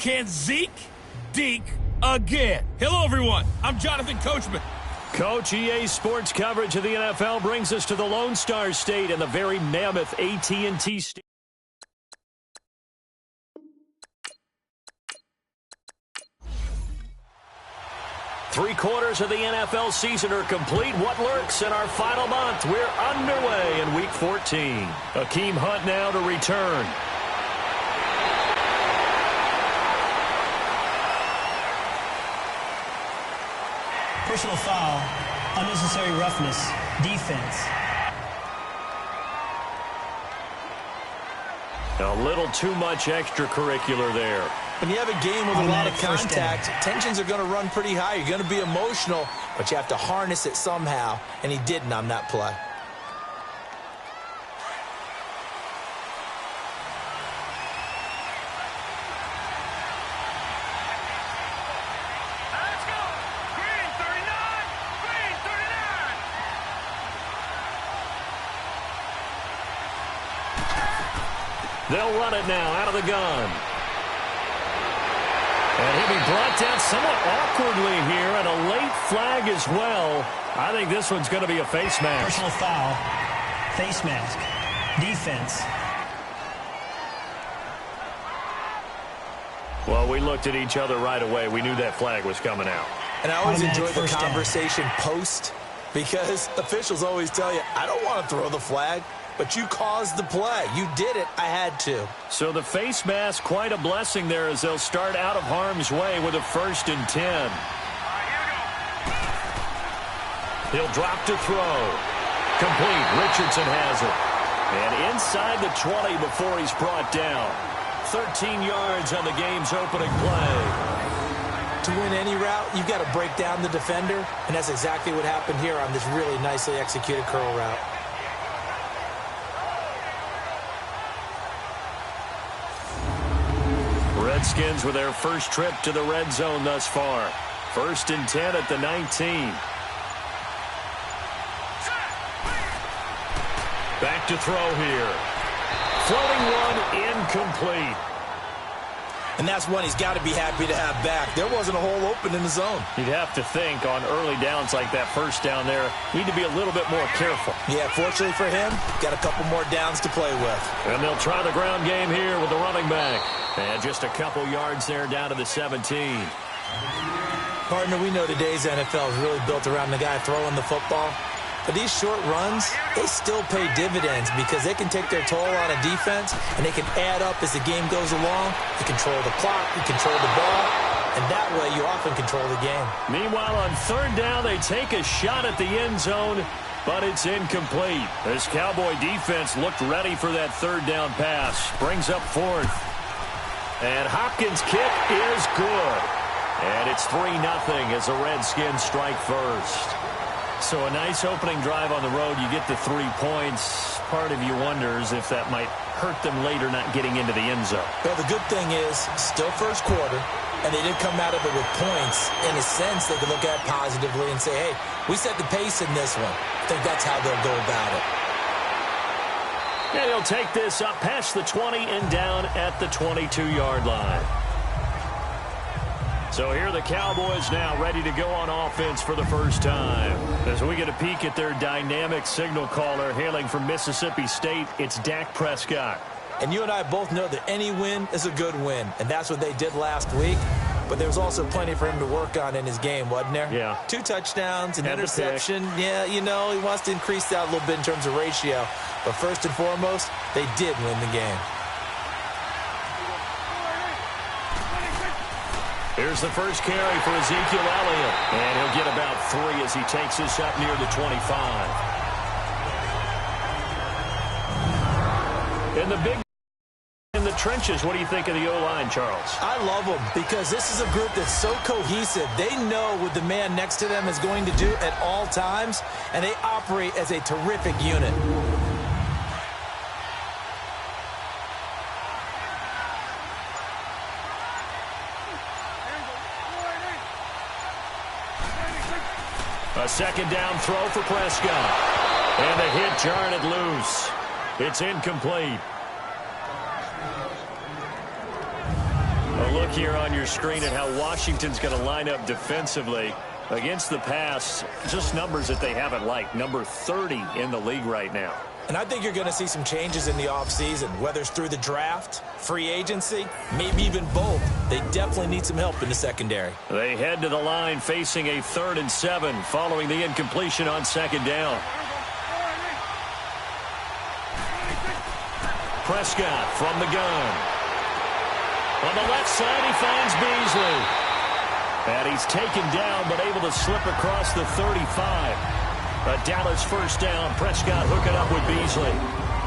Can Zeke deke again? Hello, everyone. I'm Jonathan Coachman. Coach, EA Sports coverage of the NFL brings us to the Lone Star State and the very mammoth AT&T Stadium. Three-quarters of the NFL season are complete. What lurks in our final month? We're underway in Week 14. Akeem Hunt now to return. Personal foul, unnecessary roughness, defense. A little too much extracurricular there. When you have a game with a lot of contact, tensions are going to run pretty high. You're going to be emotional, but you have to harness it somehow, and he didn't on that play. They'll run it now out of the gun. And he'll be brought down somewhat awkwardly here, and a late flag as well. I think this one's going to be a face mask. Personal foul, face mask, defense. Well, we looked at each other right away. We knew that flag was coming out. And I always enjoy the conversation post, because officials always tell you, I don't want to throw the flag. But you caused the play. You did it. I had to. So the face mask, quite a blessing there as they'll start out of harm's way with a 1st and 10. He'll drop to throw. Complete. Richardson has it. And inside the 20 before he's brought down. 13 yards on the game's opening play. To win any route, you've got to break down the defender. And that's exactly what happened here on this really nicely executed curl route. Redskins with their first trip to the red zone thus far. 1st and 10 at the 19. Back to throw here. Floating one, incomplete. And that's one he's got to be happy to have back. There wasn't a hole open in the zone. You'd have to think on early downs like that first down there, need to be a little bit more careful. Yeah, fortunately for him, got a couple more downs to play with. And they'll try the ground game here with the running back. And just a couple yards there down to the 17. Partner, we know today's NFL is really built around the guy throwing the football. But these short runs, they still pay dividends because they can take their toll on a defense, and they can add up as the game goes along. You control the clock, you control the ball, and that way you often control the game. Meanwhile, on 3rd down, they take a shot at the end zone, but it's incomplete. This Cowboy defense looked ready for that 3rd down pass. Brings up 4th. And Hopkins' kick is good. And it's 3-0 as the Redskins strike first. So a nice opening drive on the road. You get the 3 points. Part of you wonders if that might hurt them later not getting into the end zone. Well, the good thing is, still first quarter, and they did come out of it with points. In a sense, they could look at it positively and say, hey, we set the pace in this one. I think that's how they'll go about it. And he'll take this up past the 20 and down at the 22-yard line. So here are the Cowboys now ready to go on offense for the first time. As we get a peek at their dynamic signal caller hailing from Mississippi State, it's Dak Prescott. And you and I both know that any win is a good win, and that's what they did last week. But there was also plenty for him to work on in his game, wasn't there? Yeah. 2 touchdowns, an interception. Yeah, you know, he wants to increase that a little bit in terms of ratio. But first and foremost, they did win the game. Here's the first carry for Ezekiel Elliott. And he'll get about 3 as he takes this up near the 25. In the big in the trenches, what do you think of the O-line, Charles? I love them because this is a group that's so cohesive. They know what the man next to them is going to do at all times, and they operate as a terrific unit. A second down throw for Prescott. And the hit jarred it loose. It's incomplete. A look here on your screen at how Washington's going to line up defensively against the pass. Just numbers that they haven't liked. Number 30 in the league right now. And I think you're going to see some changes in the offseason, whether it's through the draft, free agency, maybe even both. They definitely need some help in the secondary. They head to the line facing a 3rd and 7 following the incompletion on 2nd down. Prescott from the gun. On the left side, he finds Beasley. And he's taken down, but able to slip across the 35. A Dallas first down. Prescott hooking up with Beasley.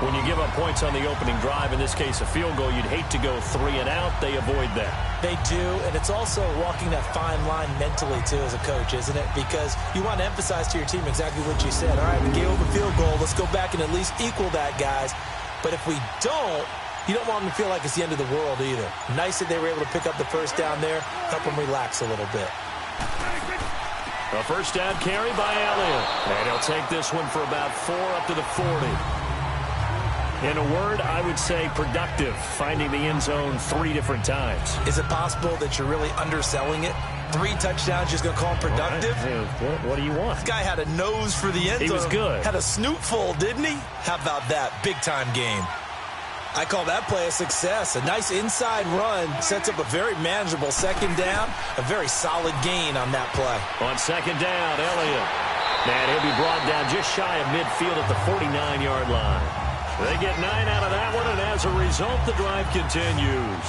When you give up points on the opening drive, in this case a field goal, you'd hate to go 3 and out. They avoid that. They do, and it's also walking that fine line mentally, too, as a coach, isn't it? Because you want to emphasize to your team exactly what you said. All right, we gave up a field goal. Let's go back and at least equal that, guys. But if we don't, you don't want them to feel like it's the end of the world either. Nice that they were able to pick up the first down there, help them relax a little bit. A first down carry by Elliott. And he'll take this one for about 4 up to the 40. In a word, I would say productive, finding the end zone 3 different times. Is it possible that you're really underselling it? 3 touchdowns, just going to call him productive? Right. What do you want? This guy had a nose for the end zone. He was good. Had a snoot full, didn't he? How about that? Big-time game. I call that play a success. A nice inside run sets up a very manageable 2nd down. A very solid gain on that play. On 2nd down, Elliott. And he'll be brought down just shy of midfield at the 49-yard line. They get 9 out of that one, and as a result, the drive continues.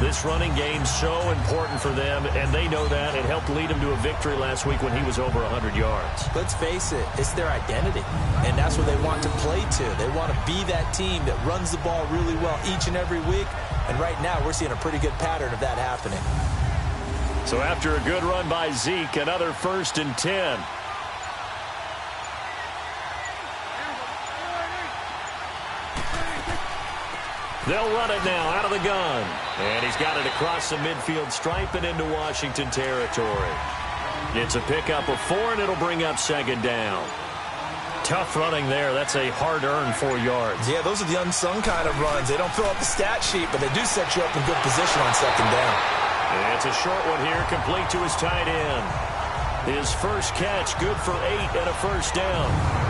This running game so important for them, and they know that. It helped lead them to a victory last week when he was over 100 yards. Let's face it, it's their identity, and that's what they want to play to. They want to be that team that runs the ball really well each and every week, and right now we're seeing a pretty good pattern of that happening. So after a good run by Zeke, another 1st and 10. They'll run it now out of the gun. And he's got it across the midfield stripe and into Washington territory. It's a pickup of 4, and it'll bring up 2nd down. Tough running there. That's a hard-earned 4 yards. Yeah, those are the unsung kind of runs. They don't fill up the stat sheet, but they do set you up in good position on 2nd down. And it's a short one here, complete to his tight end. His first catch, good for 8 and a first down.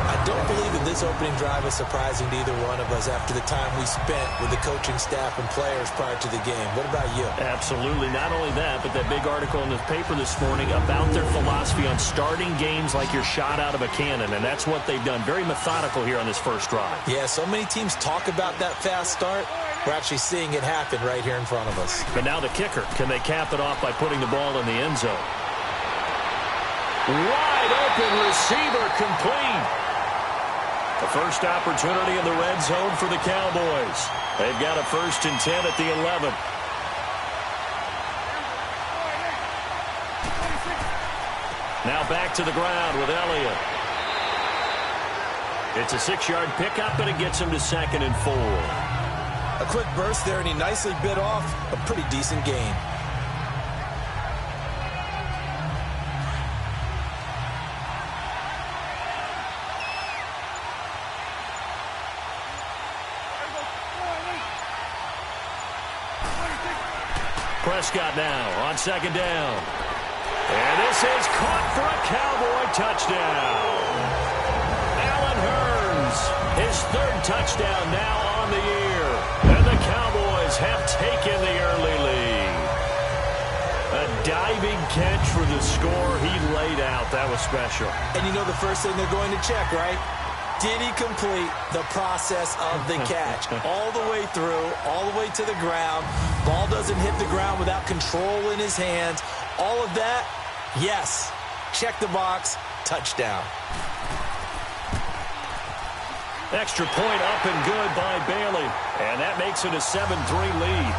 I don't believe that this opening drive is surprising to either one of us after the time we spent with the coaching staff and players prior to the game. What about you? Absolutely. Not only that, but that big article in the paper this morning about their philosophy on starting games like you're shot out of a cannon, and that's what they've done. Very methodical here on this first drive. Yeah, so many teams talk about that fast start. We're actually seeing it happen right here in front of us. But now the kicker. Can they cap it off by putting the ball in the end zone? Wide open receiver complete. The first opportunity in the red zone for the Cowboys. They've got a 1st and 10 at the 11. Now back to the ground with Elliott. It's a 6-yard pickup, and it gets him to 2nd and 4. A quick burst there, and he nicely bit off a pretty decent gain. Prescott now on 2nd down. And this is caught for a Cowboy touchdown. Allen Hurns, his 3rd touchdown now on the year. And the Cowboys have taken the early lead. A diving catch for the score. He laid out. That was special. And you know the first thing they're going to check, right? Did he complete the process of the catch? All the way through, all the way to the ground. Ball doesn't hit the ground without control in his hands. All of that, yes. Check the box, touchdown. Extra point up and good by Bailey. And that makes it a 7-3 lead.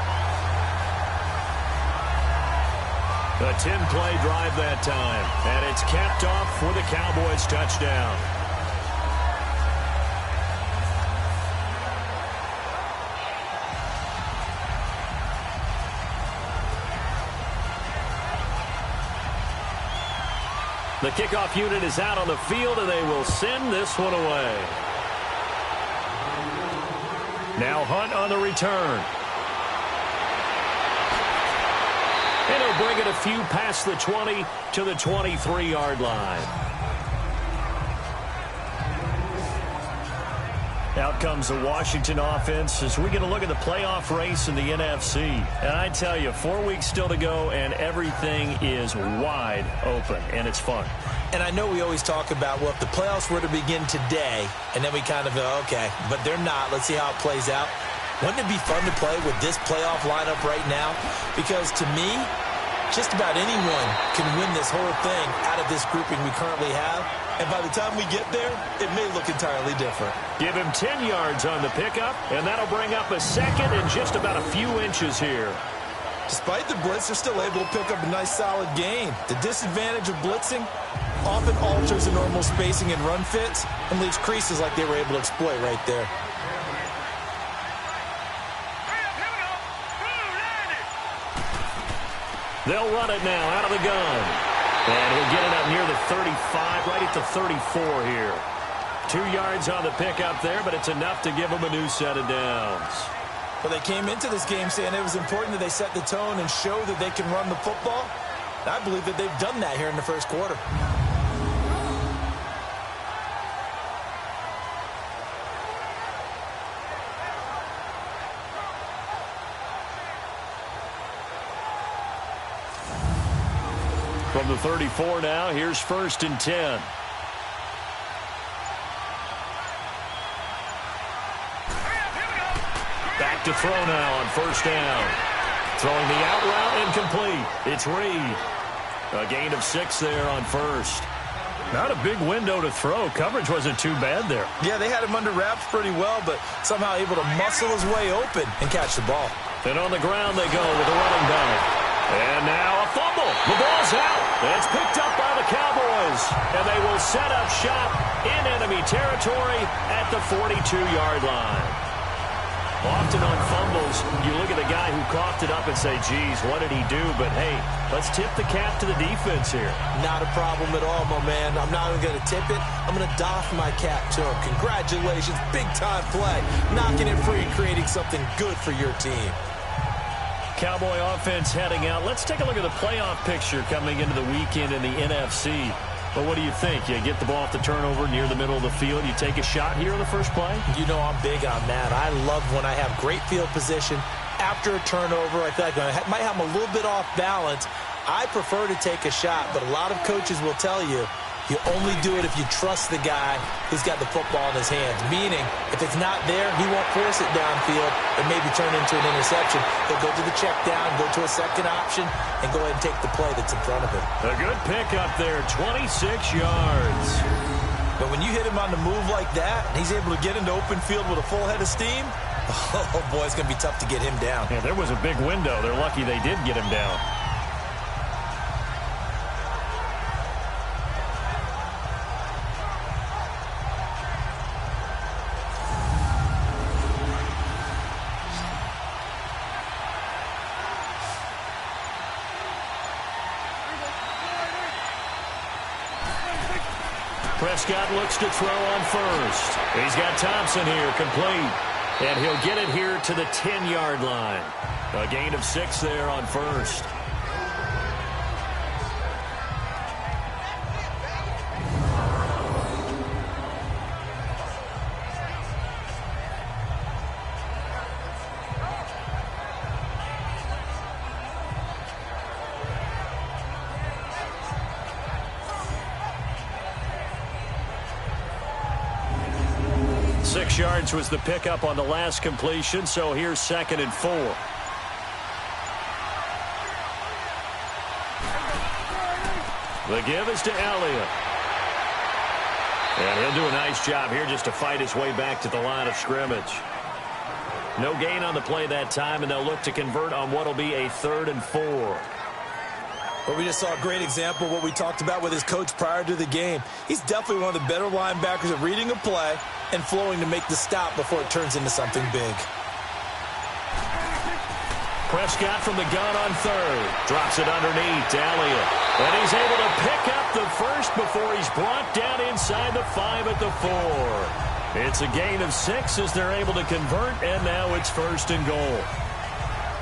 A 10-play drive that time. And it's capped off for the Cowboys touchdown. The kickoff unit is out on the field, and they will send this one away. Now Hunt on the return. And he'll bring it a few past the 20 to the 23-yard line. Out comes the Washington offense as we get a look at the playoff race in the NFC. And I tell you, 4 weeks still to go, and everything is wide open, and it's fun. And I know we always talk about, well, if the playoffs were to begin today, and then we kind of go, okay, but they're not. Let's see how it plays out. Wouldn't it be fun to play with this playoff lineup right now? Because to me, just about anyone can win this whole thing out of this grouping we currently have. And by the time we get there, it may look entirely different. Give him 10 yards on the pickup, and that'll bring up a second and just about a few inches here. Despite the blitz, they're still able to pick up a nice solid gain. The disadvantage of blitzing often alters the normal spacing and run fits and leaves creases like they were able to exploit right there. They'll run it now out of the gun. And he'll get it up near the 35, right at the 34 here. 2 yards on the pickup there, but it's enough to give them a new set of downs. Well, they came into this game saying it was important that they set the tone and show that they can run the football. I believe that they've done that here in the first quarter. From the 34 now, here's 1st and 10. Back to throw now on 1st down. Throwing the out route incomplete. It's Reed. A gain of 6 there on 1st. Not a big window to throw. Coverage wasn't too bad there. Yeah, they had him under wraps pretty well, but somehow able to muscle his way open and catch the ball. And on the ground they go with a running back. And now a fumble. The ball's out. It's picked up by the Cowboys. And they will set up shop in enemy territory at the 42-yard line. Often on fumbles, you look at the guy who coughed it up and say, geez, what did he do? But, hey, let's tip the cap to the defense here. Not a problem at all, my man. I'm not even going to tip it. I'm going to doff my cap to him. Congratulations. Big-time play. Knocking it free, creating something good for your team. Cowboy offense heading out. Let's take a look at the playoff picture coming into the weekend in the NFC. But what do you think? You get the ball off the turnover near the middle of the field. You take a shot here on the first play? You know I'm big on that. I love when I have great field position after a turnover. I feel like I might have them a little bit off balance. I prefer to take a shot, but a lot of coaches will tell you you only do it if you trust the guy who's got the football in his hands. Meaning, if it's not there, he won't force it downfield and maybe turn into an interception. He'll go to the check down, go to a second option, and go ahead and take the play that's in front of him. A good pickup there, 26 yards. But when you hit him on the move like that, and he's able to get into open field with a full head of steam, oh boy, it's going to be tough to get him down. Yeah, there was a big window. They're lucky they did get him down. Prescott looks to throw on 1st. He's got Thompson here, complete. And he'll get it here to the 10-yard line. A gain of 6 there on 1st. Yards was the pickup on the last completion, so here's 2nd and 4. The give is to Elliott. And he'll do a nice job here just to fight his way back to the line of scrimmage. No gain on the play that time, and they'll look to convert on what will be a 3rd and 4. But we just saw a great example of what we talked about with his coach prior to the game. He's definitely one of the better linebackers at reading a play and flowing to make the stop before it turns into something big. Prescott from the gun on 3rd. Drops it underneath to Elliott. And he's able to pick up the first before he's brought down inside the 5 at the 4. It's a gain of 6 as they're able to convert, and now it's 1st and goal.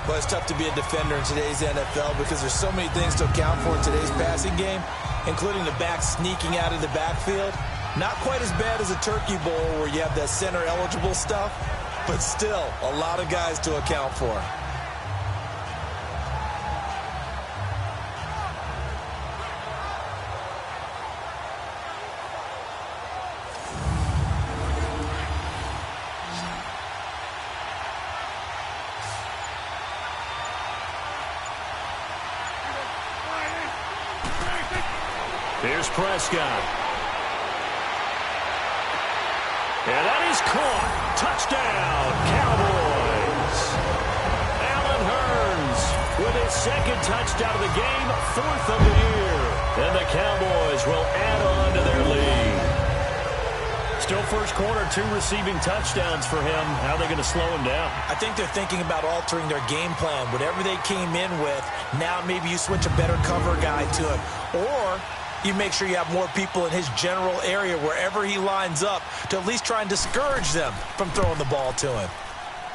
Well, it's tough to be a defender in today's NFL because there's so many things to account for in today's passing game, including the back sneaking out of the backfield. Not quite as bad as a turkey bowl where you have that center-eligible stuff, but still a lot of guys to account for. Here's Prescott. And that is caught. Touchdown, Cowboys. Allen Hurns with his second touchdown of the game, 4th of the year. And the Cowboys will add on to their lead. Still first quarter, 2 receiving touchdowns for him. How are they going to slow him down? I think they're thinking about altering their game plan. Whatever they came in with, now maybe you switch a better cover guy to it. Or you make sure you have more people in his general area wherever he lines up to at least try and discourage them from throwing the ball to him.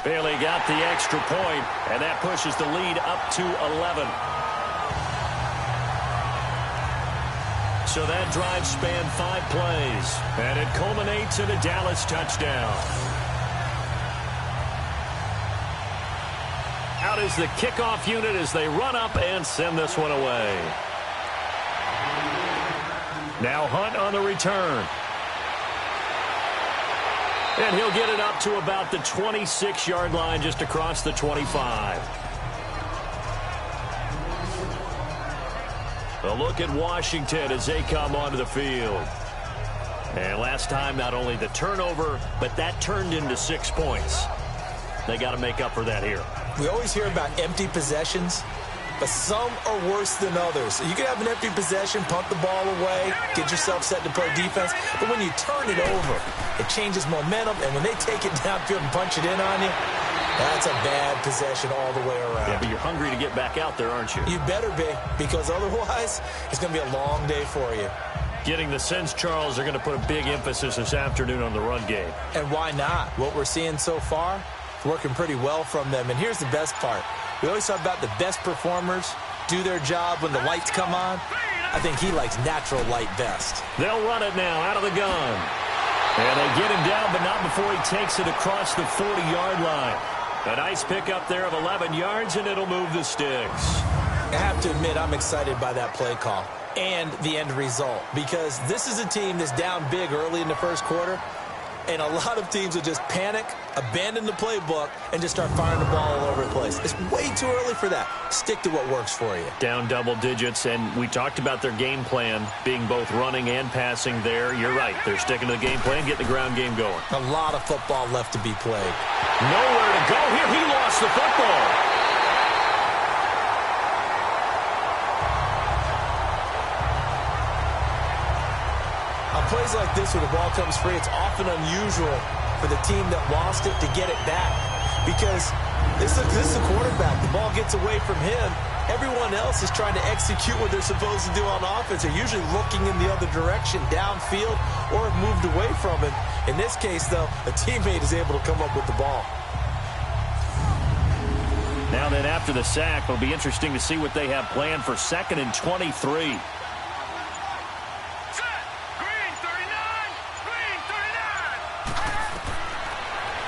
Bailey got the extra point, and that pushes the lead up to 11. So that drive spanned 5 plays, and it culminates in a Dallas touchdown. Out is the kickoff unit as they run up and send this one away. Now Hunt on the return. And he'll get it up to about the 26-yard line, just across the 25. A look at Washington as they come onto the field. And last time, not only the turnover, but that turned into 6 points. They got to make up for that here. We always hear about empty possessions, but some are worse than others. You can have an empty possession, punt the ball away, get yourself set to play defense, but when you turn it over, it changes momentum, and when they take it downfield and punch it in on you, that's a bad possession all the way around. Yeah, but you're hungry to get back out there, aren't you? You better be, because otherwise, it's going to be a long day for you. Getting the sense, Charles, they're going to put a big emphasis this afternoon on the run game. And why not? What we're seeing so far, working pretty well from them. And here's the best part. We always talk about the best performers do their job when the lights come on. I think he likes natural light best. They'll run it now out of the gun. And they get him down, but not before he takes it across the 40-yard line. A nice pickup there of 11 yards, and it'll move the sticks. I have to admit, I'm excited by that play call and the end result, because this is a team that's down big early in the first quarter, and a lot of teams will just panic, abandon the playbook, and just start firing the ball all over the place. It's way too early for that. Stick to what works for you. Down double digits, and we talked about their game plan being both running and passing there. You're right. They're sticking to the game plan, getting the ground game going. A lot of football left to be played. Nowhere to go here. He lost the football. On plays like this, when the ball comes free, it's often unusual for the team that lost it to get it back, because this is the quarterback. The ball gets away from him. Everyone else is trying to execute what they're supposed to do on offense. They're usually looking in the other direction, downfield, or have moved away from him. In this case, though, a teammate is able to come up with the ball. Now then, after the sack, it'll be interesting to see what they have planned for 2nd and 23.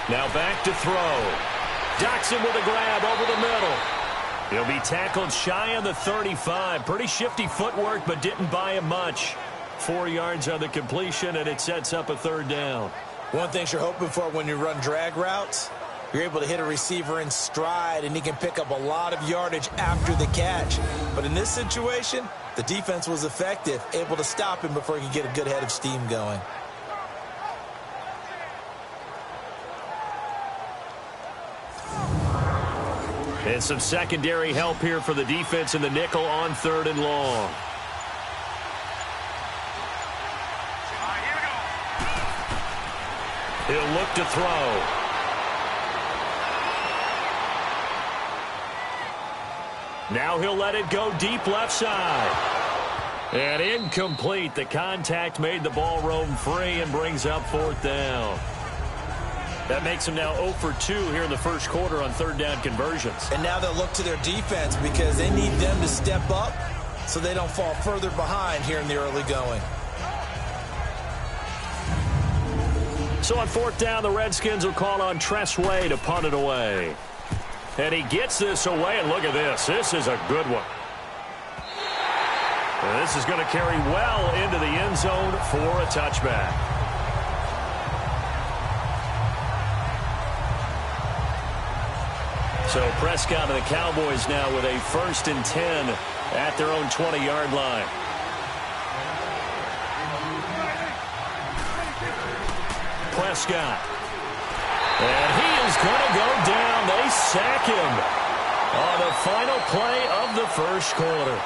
Now back to throw. Doxson with a grab over the middle. He'll be tackled shy of the 35. Pretty shifty footwork, but didn't buy him much. 4 yards on the completion, and it sets up a 3rd down. One thing you're hoping for when you run drag routes, you're able to hit a receiver in stride, and he can pick up a lot of yardage after the catch. But in this situation, the defense was effective, able to stop him before he could get a good head of steam going. And some secondary help here for the defense in the nickel on 3rd and long. He'll look to throw. Now he'll let it go deep left side. And incomplete. The contact made the ball roam free and brings up 4th down. That makes them now 0 for 2 here in the first quarter on third down conversions. And now they'll look to their defense because they need them to step up so they don't fall further behind here in the early going. So on fourth down, the Redskins will call on Tressway to punt it away. And he gets this away, and look at this. This is a good one. And this is going to carry well into the end zone for a touchback. So Prescott and the Cowboys now with a 1st and 10 at their own 20-yard line. Prescott. And he is going to go down. They sack him on the final play of the first quarter.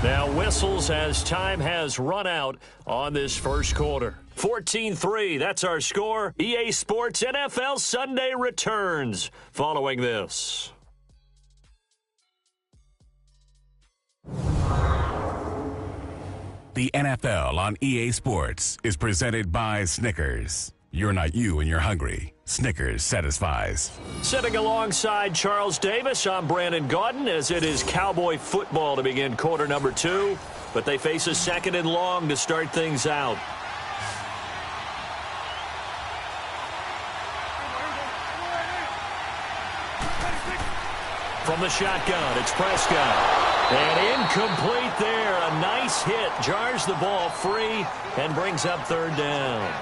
Now whistles as time has run out on this first quarter. 14-3, that's our score. EA Sports NFL Sunday returns following this. The NFL on EA Sports is presented by Snickers. You're not you and you're hungry. Snickers satisfies. Sitting alongside Charles Davis, I'm Brandon Gaudin as it is Cowboy football to begin quarter number 2. But they face a 2nd and long to start things out. From the shotgun, it's Prescott. And incomplete there. A nice hit. Jars the ball free and brings up third down.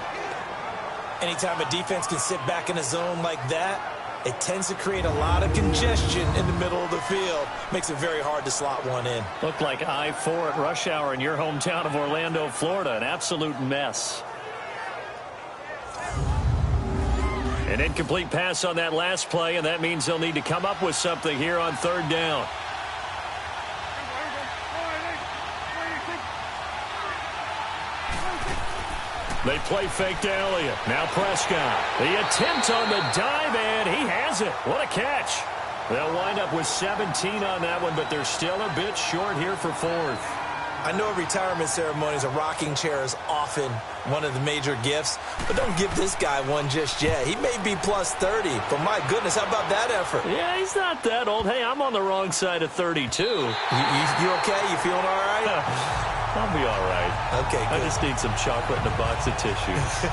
Anytime a defense can sit back in a zone like that, it tends to create a lot of congestion in the middle of the field. Makes it very hard to slot one in. Looked like I-4 at rush hour in your hometown of Orlando, Florida. An absolute mess. An incomplete pass on that last play, and that means they'll need to come up with something here on third down. They play fake to Elliott. Now Prescott. The attempt on the dive, and he has it. What a catch. They'll wind up with 17 on that one, but they're still a bit short here for fourth. I know at retirement ceremonies, a rocking chair is often one of the major gifts, but don't give this guy one just yet. He may be plus 30, but my goodness, how about that effort? Yeah, he's not that old. Hey, I'm on the wrong side of 32. You okay? You feeling all right? I'll be all right. Okay, good. I just need some chocolate and a box of tissues.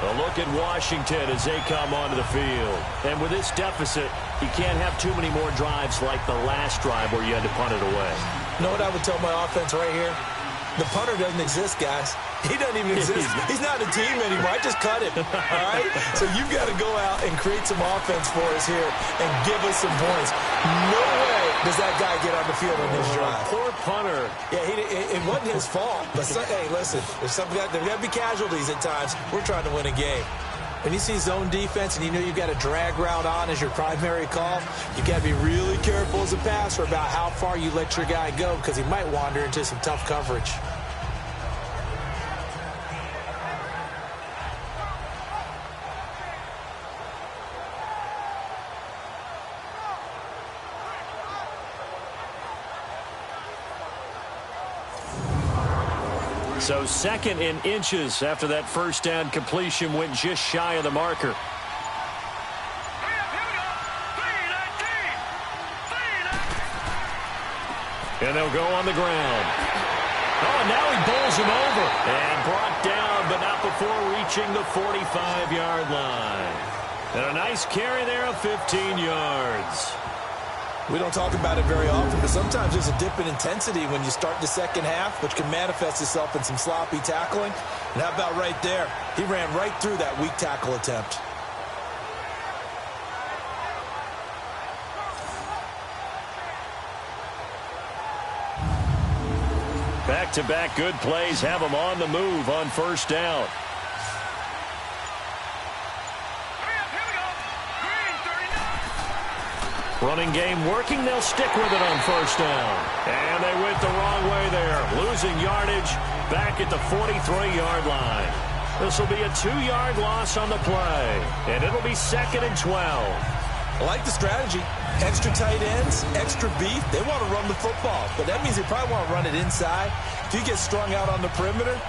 A look at Washington as they come onto the field. And with this deficit, you can't have too many more drives like the last drive where you had to punt it away. You know what I would tell my offense right here? The punter doesn't exist, guys. He doesn't even exist. He's not a team anymore. I just cut him. All right? So you've got to go out and create some offense for us here and give us some points. No way does that guy get on the field on this drive. Poor punter. Yeah, it wasn't his fault. But hey, listen, there's got to be casualties at times. We're trying to win a game. When you see zone defense and you know you've got a drag route on as your primary call, you've got to be really careful as a passer about how far you let your guy go because he might wander into some tough coverage. So 2nd and inches after that first down completion went just shy of the marker. And they'll go on the ground. Oh, and now he bowls him over. And brought down, but not before reaching the 45-yard line. And a nice carry there of 15 yards. We don't talk about it very often, but sometimes there's a dip in intensity when you start the second half, which can manifest itself in some sloppy tackling. And how about right there? He ran right through that weak tackle attempt. Back-to-back good plays have him on the move on first down. Running game working. They'll stick with it on first down. And they went the wrong way there. Losing yardage back at the 43-yard line. This will be a 2-yard loss on the play. And it'll be 2nd and 12. I like the strategy. Extra tight ends, extra beef, they want to run the football. But that means they probably want to run it inside. If you get strung out on the perimeter,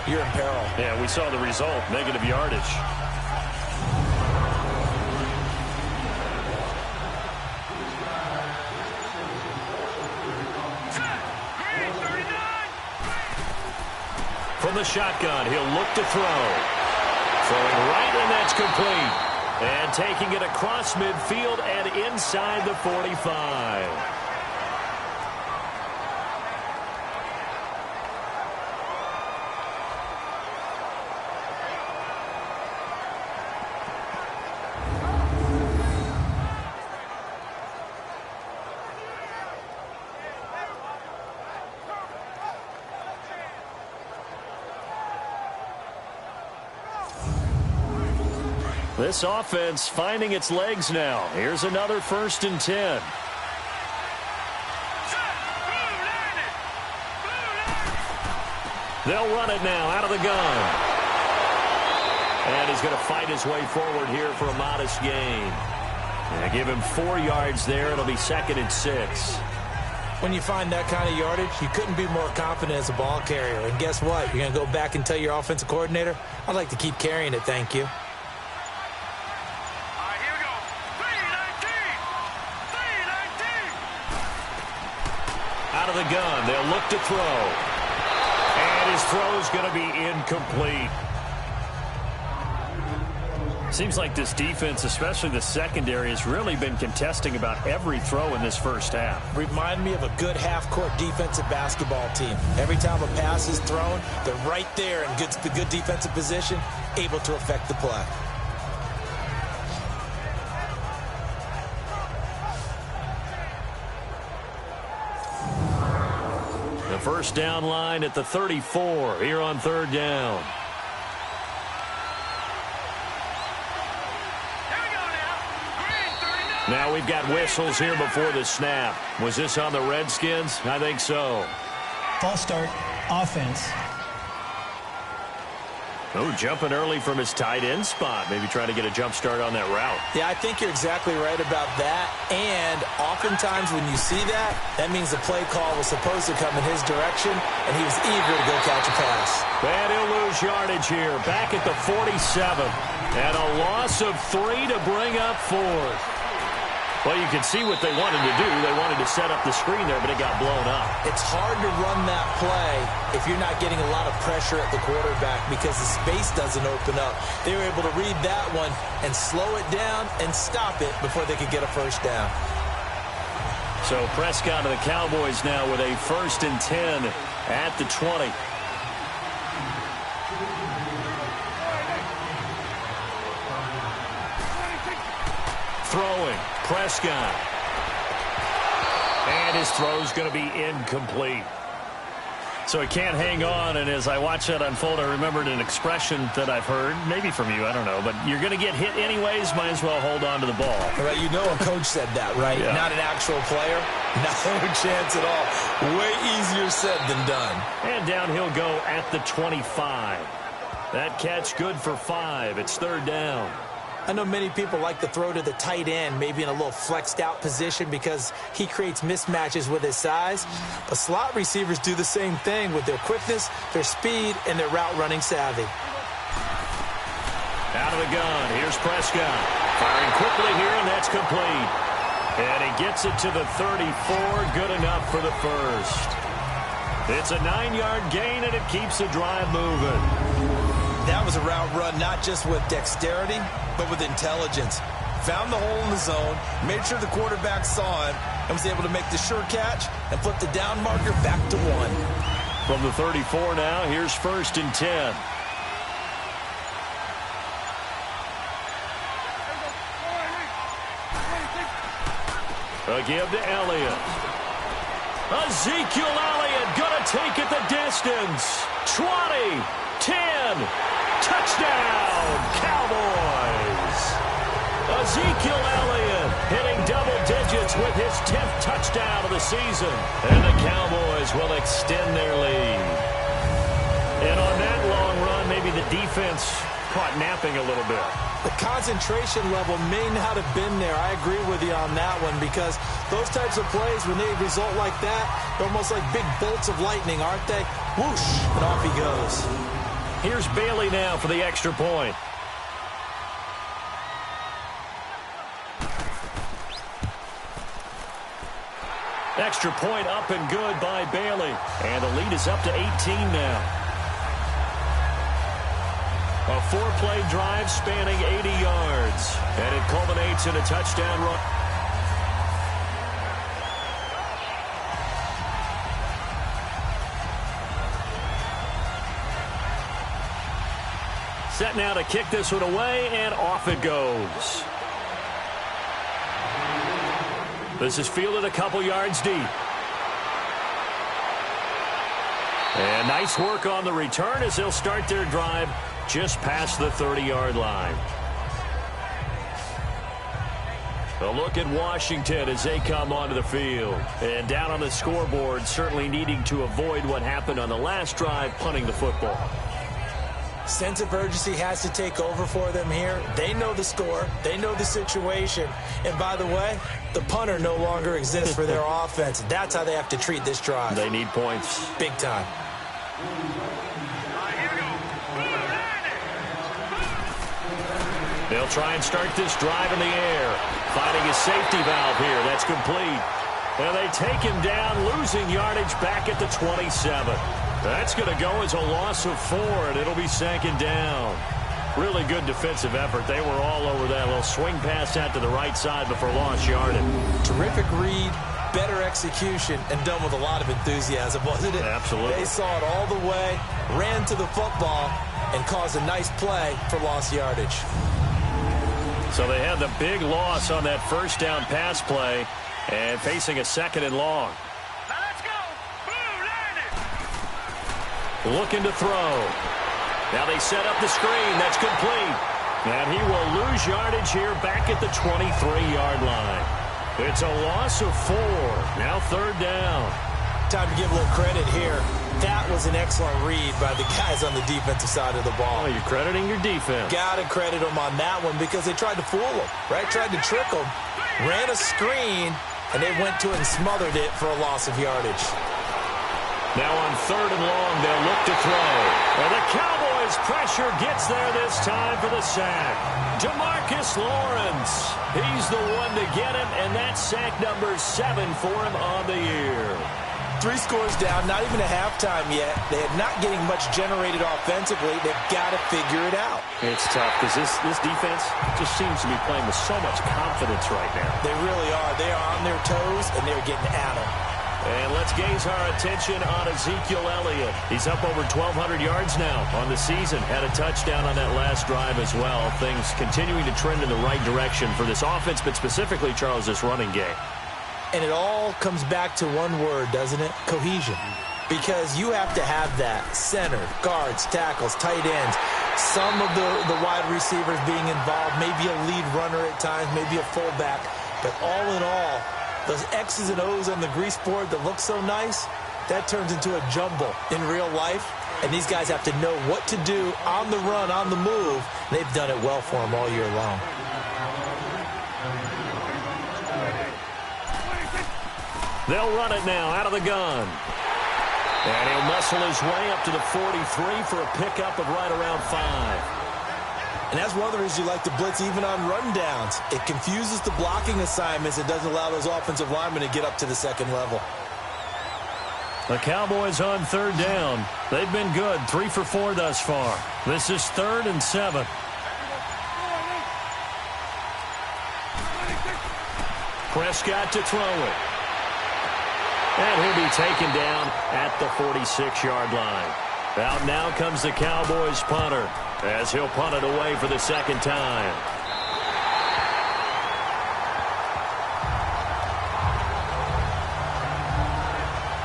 you're in peril. Yeah, we saw the result, negative yardage. From the shotgun, he'll look to throw. Throwing right, and that's complete. And taking it across midfield and inside the 45. This offense finding its legs now. Here's another 1st and 10. They'll run it now out of the gun. And he's going to fight his way forward here for a modest gain. And give him 4 yards there. It'll be 2nd and 6. When you find that kind of yardage, you couldn't be more confident as a ball carrier. And guess what? You're going to go back and tell your offensive coordinator, I'd like to keep carrying it, thank you. Out of the gun, they'll look to throw. And his throw is going to be incomplete. Seems like this defense, especially the secondary, has really been contesting about every throw in this first half. Remind me of a good half-court defensive basketball team. Every time a pass is thrown, they're right there in good defensive position, able to affect the play. The first down line at the 34 here on 3rd down. Now we've got whistles here before the snap. Was this on the Redskins? I think so. False start, offense. Oh, jumping early from his tight end spot. Maybe trying to get a jump start on that route. Yeah, I think you're exactly right about that. And oftentimes when you see that, that means the play call was supposed to come in his direction, and he was eager to go catch a pass. And he'll lose yardage here. Back at the 47. And a loss of 3 to bring up 4th. Well, you can see what they wanted to do. They wanted to set up the screen there, but it got blown up. It's hard to run that play if you're not getting a lot of pressure at the quarterback because the space doesn't open up. They were able to read that one and slow it down and stop it before they could get a first down. So Prescott of the Cowboys now with a 1st and 10 at the 20. Throwing, Prescott. And his throw's going to be incomplete. So he can't hang on, and as I watch that unfold, I remembered an expression that I've heard, maybe from you, I don't know, but you're going to get hit anyways, might as well hold on to the ball. Right, you know a coach said that, right? Yeah. Not an actual player. No chance at all. Way easier said than done. And down he'll go at the 25. That catch good for 5. It's 3rd down. I know many people like to throw to the tight end, maybe in a little flexed out position because he creates mismatches with his size. But slot receivers do the same thing with their quickness, their speed, and their route running savvy. Out of the gun, here's Prescott. Firing quickly here, and that's complete. And he gets it to the 34, good enough for the first. It's a 9-yard gain, and it keeps the drive moving. That was a route run not just with dexterity, but with intelligence. Found the hole in the zone, made sure the quarterback saw him, and was able to make the sure catch and flip the down marker back to 1. From the 34 now, here's 1st and 10. A give to Elliott. Ezekiel Elliott gonna take it the distance. 20, 10, touchdown, Cowboys. Ezekiel Elliott hitting double digits with his 10th touchdown of the season. And the Cowboys will extend their lead. And on that long run, maybe the defense caught napping a little bit. The concentration level may not have been there. I agree with you on that one, because those types of plays, when they result like that, they're almost like big bolts of lightning, aren't they? Whoosh, and off he goes. Here's Bailey now for the extra point. Extra point up and good by Bailey. And the lead is up to 18 now. A 4-play drive spanning 80 yards. And it culminates in a touchdown run. Set now to kick this one away, and off it goes. This is fielded a couple yards deep. And nice work on the return as they'll start their drive just past the 30-yard line. A look at Washington as they come onto the field. And down on the scoreboard, certainly needing to avoid what happened on the last drive, punting the football. Sense of urgency has to take over for them here. They know the score. They know the situation. And by the way, the punter no longer exists for their offense. That's how they have to treat this drive. They need points. Big time. They'll try and start this drive in the air. Finding a safety valve here. That's complete. And they take him down, losing yardage back at the 27. That's going to go as a loss of 4, and it'll be second down. Really good defensive effort. They were all over that little swing pass out to the right side before lost yardage. Terrific read, better execution, and done with a lot of enthusiasm, wasn't it? Absolutely. They saw it all the way, ran to the football, and caused a nice play for lost yardage. So they had the big loss on that first down pass play, and facing a second and long. Now let's go. Boo, Looking to throw. Now they set up the screen. That's complete. And he will lose yardage here back at the 23-yard line. It's a loss of 4. Now third down. Time to give a little credit here. That was an excellent read by the guys on the defensive side of the ball. Oh, you're crediting your defense. Got to credit them on that one because they tried to fool them, right? Tried to trick them. Ran a screen, and they went to it and smothered it for a loss of yardage. Now on third and long, they'll look to throw. And the Cowboys pressure gets there this time for the sack. Demarcus Lawrence. He's the one to get him, and that's sack number 7 for him on the year. 3 scores down, not even a halftime yet. They are not getting much generated offensively. They've got to figure it out. It's tough because this defense just seems to be playing with so much confidence right now. They really are. They are on their toes, and they're getting at them. And let's gaze our attention on Ezekiel Elliott. He's up over 1,200 yards now on the season. Had a touchdown on that last drive as well. Things continuing to trend in the right direction for this offense, but specifically, Charles, this running game. And it all comes back to one word, doesn't it? Cohesion. Because you have to have that. Center, guards, tackles, tight ends. Some of the wide receivers being involved. Maybe a lead runner at times. Maybe a fullback. But all in all, those X's and O's on the grease board that look so nice, that turns into a jumble in real life. And these guys have to know what to do on the run, on the move. They've done it well for them all year long. They'll run it now out of the gun. And he'll muscle his way up to the 43 for a pickup of right around 5. And that's one of the reasons you like to blitz even on rundowns. It confuses the blocking assignments. It doesn't allow those offensive linemen to get up to the second level. The Cowboys on third down. They've been good, 3 for 4 thus far. This is 3rd and 7. Prescott to throw it. And he'll be taken down at the 46-yard line. Out now comes the Cowboys punter as he'll punt it away for the second time.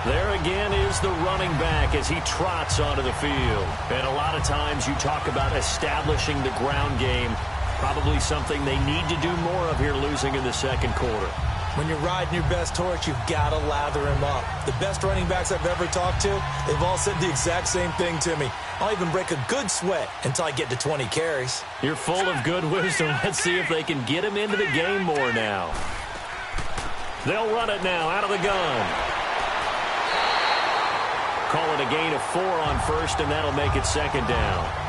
There again is the running back as he trots onto the field. And a lot of times you talk about establishing the ground game. Probably something they need to do more of here, losing in the second quarter. When you're riding your best horse, you've got to lather him up. The best running backs I've ever talked to, they've all said the exact same thing to me. I'll even break a good sweat until I get to 20 carries. You're full of good wisdom. Let's see if they can get him into the game more now. They'll run it now out of the gun. Call it a gain of 4 on first, and that'll make it second down.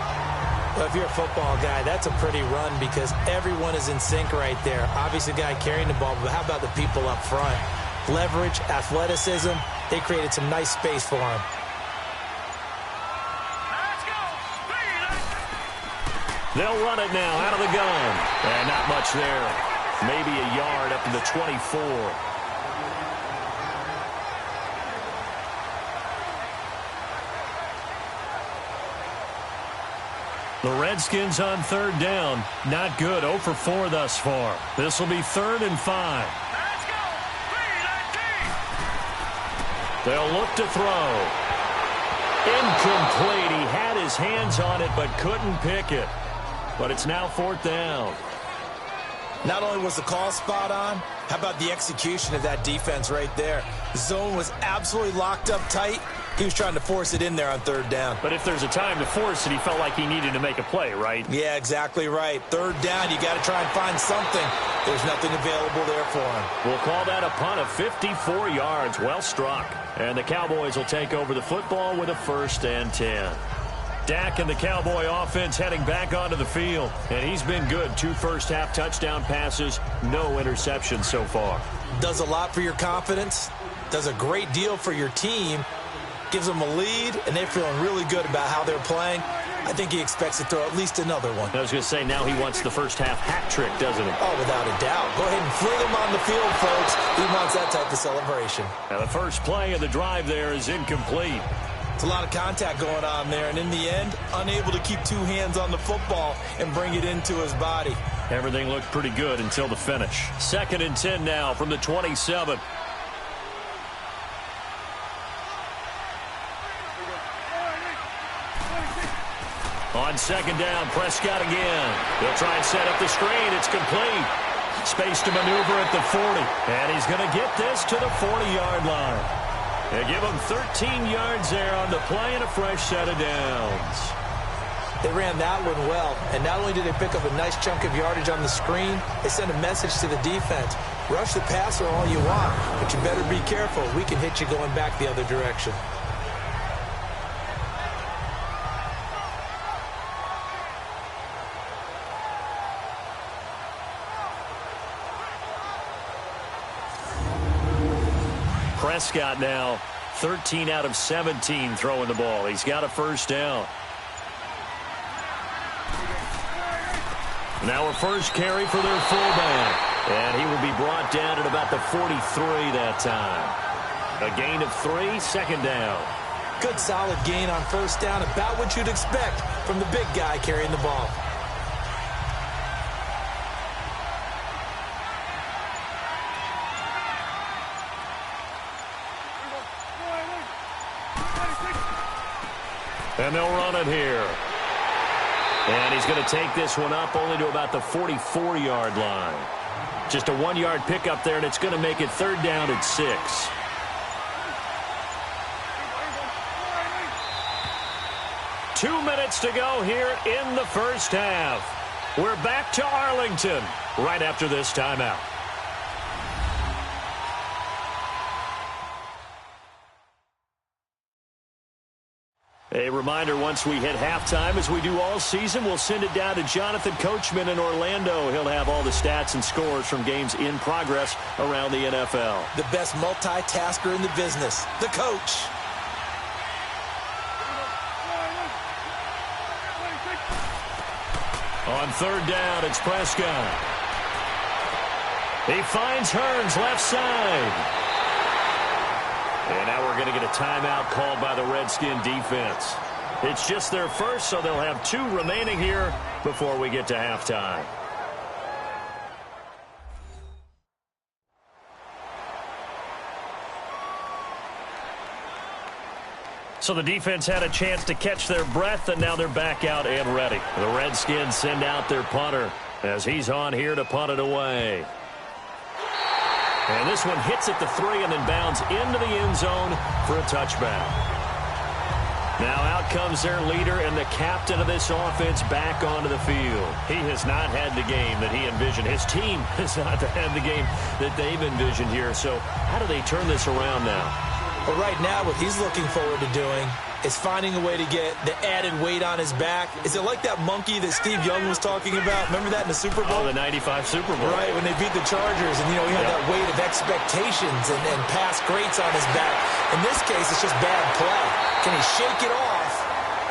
Well, if you're a football guy, that's a pretty run because everyone is in sync right there. Obviously, the guy carrying the ball, but how about the people up front? Leverage, athleticism, they created some nice space for him. They'll run it now out of the gun. And not much there. Maybe a yard up to the 24. The Redskins on third down. Not good. 0 for 4 thus far. This will be 3rd and 5. They'll look to throw. Incomplete. He had his hands on it but couldn't pick it. But it's now 4th down. Not only was the call spot on, how about the execution of that defense right there? The zone was absolutely locked up tight. He was trying to force it in there on 3rd down. But if there's a time to force it, he felt like he needed to make a play, right? Yeah, exactly right. 3rd down, you got to try and find something. There's nothing available there for him. We'll call that a punt of 54 yards. Well struck. And the Cowboys will take over the football with a 1st and 10. Dak and the Cowboy offense heading back onto the field. And he's been good. 2 first-half touchdown passes, no interceptions so far. Does a lot for your confidence. Does a great deal for your team. Gives them a lead, and they're feeling really good about how they're playing. I think he expects to throw at least another one. I was going to say, now he wants the first-half hat trick, doesn't he? Oh, without a doubt. Go ahead and fling him on the field, folks. He wants that type of celebration. Now, the first play of the drive there is incomplete. It's a lot of contact going on there, and in the end, unable to keep 2 hands on the football and bring it into his body. Everything looked pretty good until the finish. 2nd and 10 now from the 27. On 2nd down, Prescott again. They'll try and set up the screen. It's complete. Space to maneuver at the 40. And he's going to get this to the 40-yard line. They give him 13 yards there on the play and a fresh set of downs. They ran that one well. And not only did they pick up a nice chunk of yardage on the screen, they sent a message to the defense. Rush the passer all you want, but you better be careful. We can hit you going back the other direction. Prescott now 13 out of 17 throwing the ball. He's got a 1st down. Now a first carry for their fullback. And he will be brought down at about the 43 that time. A gain of 3, 2nd down. Good solid gain on 1st down, about what you'd expect from the big guy carrying the ball. And they'll run it here. And he's going to take this one up only to about the 44-yard line. Just a 1-yard pickup there, and it's going to make it 3rd down at 6. 2 minutes to go here in the first half. We're back to Arlington right after this timeout. A reminder, once we hit halftime, as we do all season, we'll send it down to Jonathan Coachman in Orlando. He'll have all the stats and scores from games in progress around the NFL. The best multitasker in the business, the coach. On 3rd down, it's Prescott. He finds Hearns left side. And now we're going to get a timeout called by the Redskin defense. It's just their first, so they'll have 2 remaining here before we get to halftime. So the defense had a chance to catch their breath, and now they're back out and ready. The Redskins send out their punter as he's on here to punt it away. And this one hits at the 3 and then bounds into the end zone for a touchback. Now out comes their leader and the captain of this offense back onto the field. He has not had the game that he envisioned. His team has not had the game that they've envisioned here. So how do they turn this around now? But right now, what he's looking forward to doing is finding a way to get the added weight on his back. Is it like that monkey that Steve Young was talking about? Remember that in the Super Bowl? Oh, the 95 Super Bowl. Right, when they beat the Chargers, and, he had that weight of expectations and past greats on his back. In this case, it's just bad play. Can he shake it off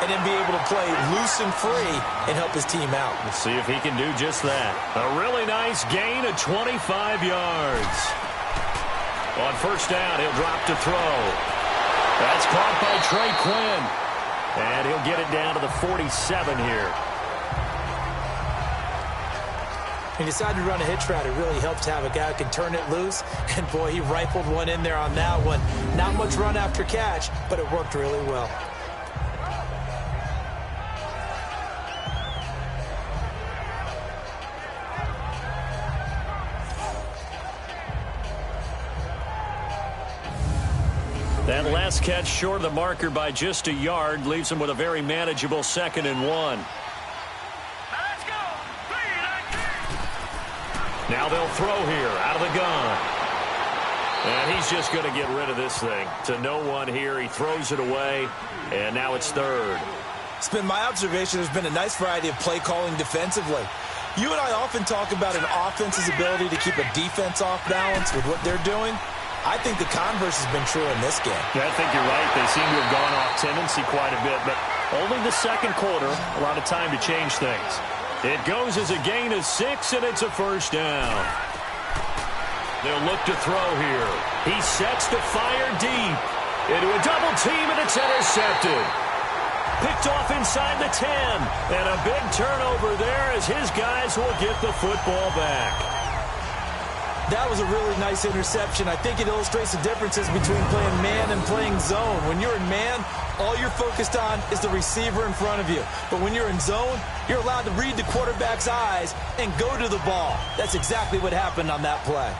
and then be able to play loose and free and help his team out? Let's see if he can do just that. A really nice gain of 25 yards. On first down, he'll drop to throw. That's caught by Trey Quinn. And he'll get it down to the 47 here. He decided to run a hitch route. It really helps to have a guy who can turn it loose. And, boy, he rifled one in there on that one. Not much run after catch, but it worked really well. That last catch short of the marker by just a yard leaves him with a very manageable 2nd and 1. Now they'll throw here out of the gun. And he's just going to get rid of this thing. To no one here. He throws it away. And now it's 3rd. It's been my observation there's been a nice variety of play calling defensively. You and I often talk about an offense's ability to keep a defense off balance with what they're doing. I think the converse has been true in this game. Yeah, I think you're right. They seem to have gone off tendency quite a bit, but only the second quarter, a lot of time to change things. It goes as a gain of 6, and it's a first down. They'll look to throw here. He sets to fire deep into a double team, and it's intercepted. Picked off inside the 10, and a big turnover there as his guys will get the football back. That was a really nice interception. I think it illustrates the differences between playing man and playing zone. When you're in man, all you're focused on is the receiver in front of you. But when you're in zone, you're allowed to read the quarterback's eyes and go to the ball. That's exactly what happened on that play.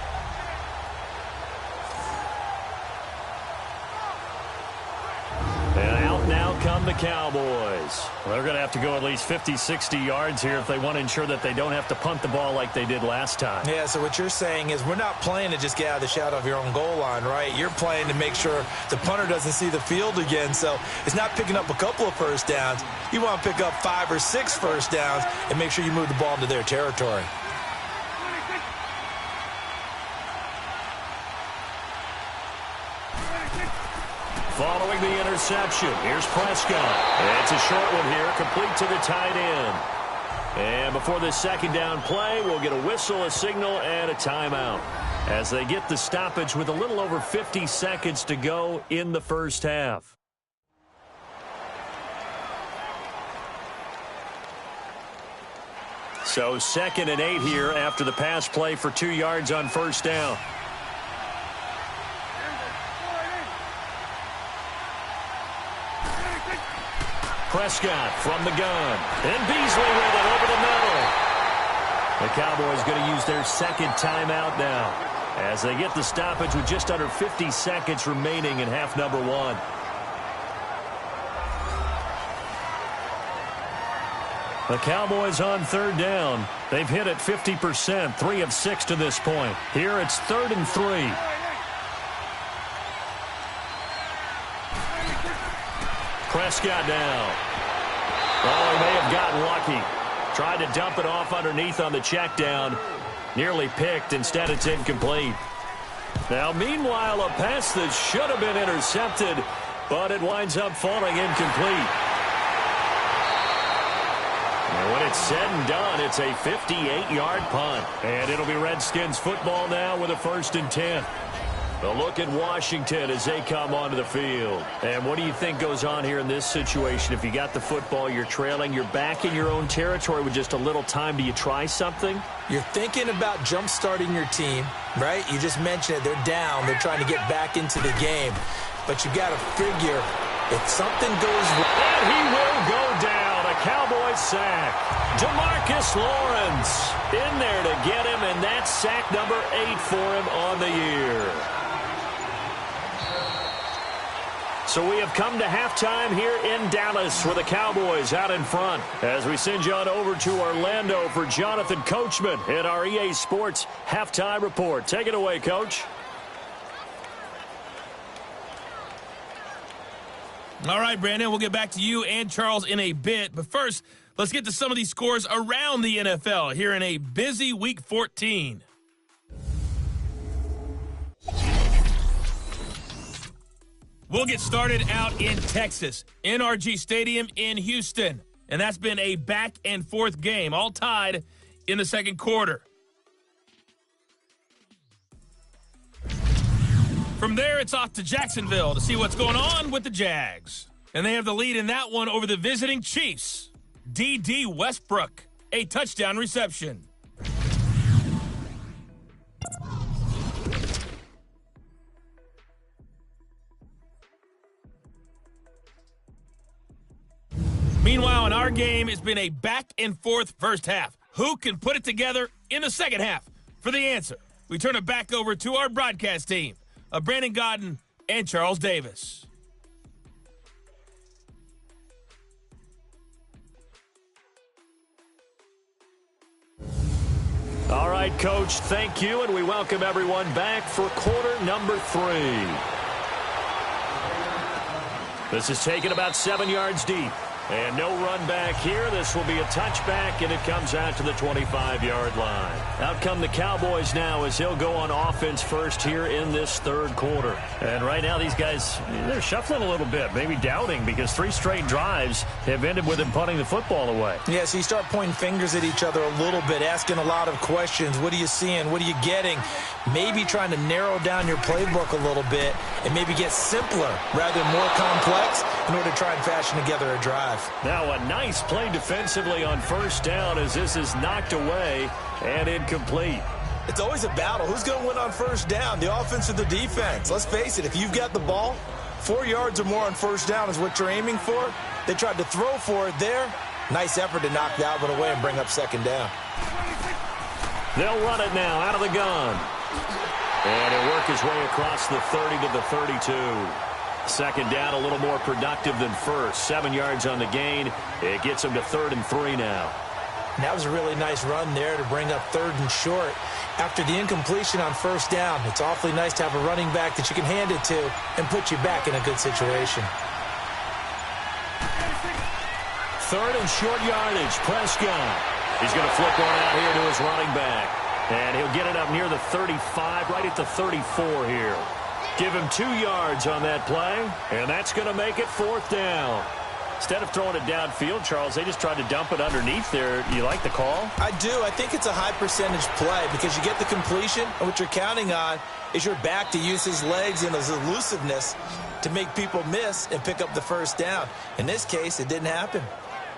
And out now come the Cowboys. Well, they're going to have to go at least 50, 60 yards here if they want to ensure that they don't have to punt the ball like they did last time. Yeah, so what you're saying is we're not playing to just get out of the shadow of your own goal line, right? You're playing to make sure the punter doesn't see the field again. So it's not picking up a couple of first downs. You want to pick up 5 or 6 first downs and make sure you move the ball into their territory. Following the interception, here's Prescott. It's a short one here, complete to the tight end. And before this second down play, we'll get a whistle, a signal, and a timeout as they get the stoppage with a little over 50 seconds to go in the first half. So 2nd and 8 here after the pass play for 2 yards on first down. Prescott from the gun. And Beasley with it over the middle. The Cowboys going to use their second timeout now as they get the stoppage with just under 50 seconds remaining in half number 1. The Cowboys on 3rd down. They've hit it 50%, 3 of 6 to this point. Here it's 3rd and 3. Prescott down. Oh, he may have gotten lucky. Tried to dump it off underneath on the check down. Nearly picked. Instead, it's incomplete. Now, meanwhile, a pass that should have been intercepted, but it winds up falling incomplete. And when it's said and done, it's a 58-yard punt. And it'll be Redskins football now with a 1st and 10. A look at Washington as they come onto the field. And what do you think goes on here in this situation? If you got the football, you're trailing, you're back in your own territory with just a little time. Do you try something? You're thinking about jump-starting your team, right? You just mentioned it. They're down. They're trying to get back into the game. But you got to figure if something goes wrong. And he will go down. A Cowboys sack. DeMarcus Lawrence in there to get him, and that's sack number 8 for him on the year. So we have come to halftime here in Dallas with the Cowboys out in front. As we send you on over to Orlando for Jonathan Coachman in our EA Sports Halftime Report. Take it away, Coach. All right, Brandon, we'll get back to you and Charles in a bit. But first, let's get to some of these scores around the NFL here in a busy Week 14. We'll get started out in Texas, NRG Stadium in Houston. And that's been a back-and-forth game, all tied in the second quarter. From there, it's off to Jacksonville to see what's going on with the Jags. And they have the lead in that one over the visiting Chiefs. D.D. Westbrook, a touchdown reception. Meanwhile, in our game, it's been a back-and-forth first half. Who can put it together in the second half? For the answer, we turn it back over to our broadcast team of Brandon Godden and Charles Davis. All right, Coach, thank you, and we welcome everyone back for quarter number 3. This is taken about 7 yards deep. And no run back here. This will be a touchback, and it comes out to the 25-yard line. Out come the Cowboys now as he'll go on offense first here in this third quarter. And right now these guys, they're shuffling a little bit, maybe doubting, because 3 straight drives have ended with him punting the football away. Yeah, so you start pointing fingers at each other a little bit, asking a lot of questions. What are you seeing? What are you getting? Maybe trying to narrow down your playbook a little bit and maybe get simpler rather than more complex in order to try and fashion together a drive. Now a nice play defensively on first down as this is knocked away and incomplete. It's always a battle. Who's going to win on first down, the offense or the defense? Let's face it, if you've got the ball, 4 yards or more on first down is what you're aiming for. They tried to throw for it there. Nice effort to knock that one away and bring up second down. They'll run it now out of the gun. And he'll work his way across the 30 to the 32. Second down, a little more productive than first. 7 yards on the gain. It gets him to 3rd and 3 now. And that was a really nice run there to bring up 3rd and short. After the incompletion on first down, it's awfully nice to have a running back that you can hand it to and put you back in a good situation. 3rd and short yardage. Prescott. He's going to flip one out here to his running back. And he'll get it up near the 35, right at the 34 here. Give him 2 yards on that play, and that's going to make it 4th down. Instead of throwing it downfield, Charles, they just tried to dump it underneath there. You like the call? I do. I think it's a high-percentage play because you get the completion, and what you're counting on is your back to use his legs and his elusiveness to make people miss and pick up the first down. In this case, it didn't happen.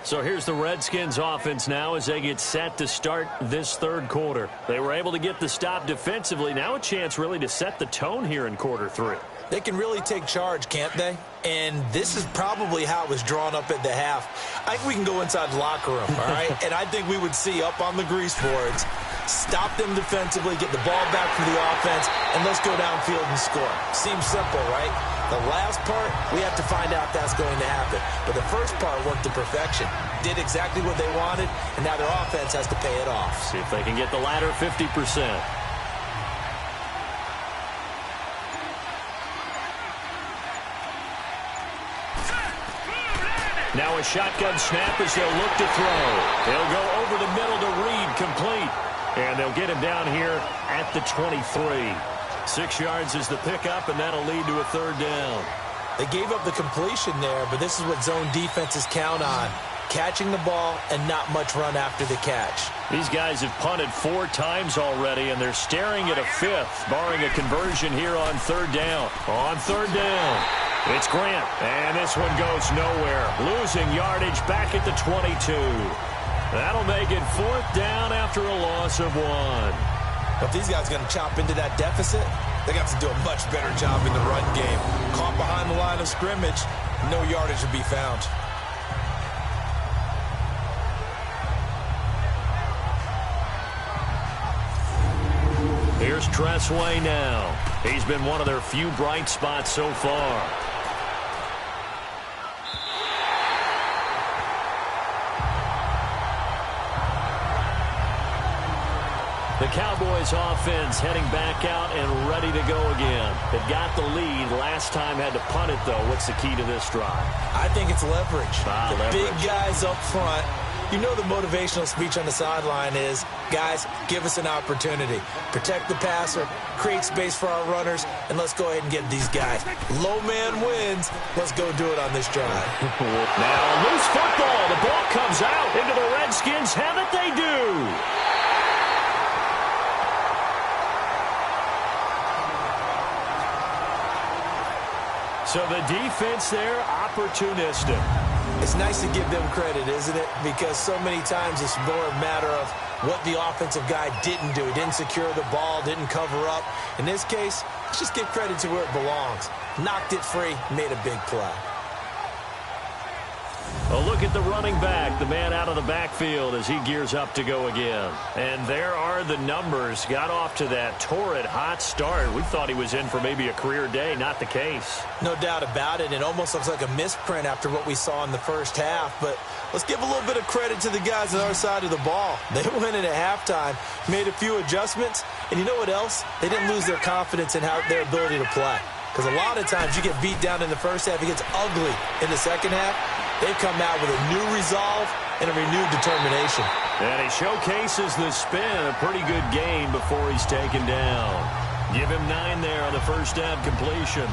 So here's the Redskins offense now as they get set to start this third quarter. They were able to get the stop defensively. Now a chance really to set the tone here in quarter 3. They can really take charge, can't they? And this is probably how it was drawn up at the half. I think we can go inside the locker room, all right? And I think we would see up on the grease boards, stop them defensively, get the ball back for the offense, and let's go downfield and score. Seems simple, right? The last part, we have to find out if that's going to happen. But the first part worked to perfection. Did exactly what they wanted, and now their offense has to pay it off. See if they can get the latter 50%. Now a shotgun snap as they'll look to throw. They'll go over the middle to Reed, complete. And they'll get him down here at the 23. 6 yards is the pickup, and that'll lead to a third down. They gave up the completion there, but this is what zone defenses count on. Catching the ball and not much run after the catch. These guys have punted 4 times already, and they're staring at a 5th, barring a conversion here on third down. On third down, it's Grant, and this one goes nowhere. Losing yardage back at the 22. That'll make it 4th down after a loss of 1. If these guys are going to chop into that deficit, they got to do a much better job in the run game. Caught behind the line of scrimmage, no yardage to be found. Here's Tressway now. He's been one of their few bright spots so far. The Cowboys offense heading back out and ready to go again. It got the lead. Last time had to punt it, though. What's the key to this drive? I think it's leverage. Leverage. Big guys up front. You know the motivational speech on the sideline is, guys, give us an opportunity. Protect the passer, create space for our runners, and let's go ahead and get these guys. Low man wins. Let's go do it on this drive. Now loose football. The ball comes out into the Redskins. Have it they do. So the defense there, opportunistic. It's nice to give them credit, isn't it? Because so many times it's more a matter of what the offensive guy didn't do. He didn't secure the ball, didn't cover up. In this case, let's just give credit to where it belongs. Knocked it free, made a big play. A look at the running back, the man out of the backfield as he gears up to go again. And there are the numbers. Got off to that torrid hot start. We thought he was in for maybe a career day. Not the case. No doubt about it. It almost looks like a misprint after what we saw in the first half. But let's give a little bit of credit to the guys on our side of the ball. They went in at halftime, made a few adjustments. And you know what else? They didn't lose their confidence in their ability to play. Because a lot of times you get beat down in the first half. It gets ugly in the second half. They come out with a new resolve and a renewed determination. And he showcases the spin. A pretty good game before he's taken down. Give him 9 there on the first down completion.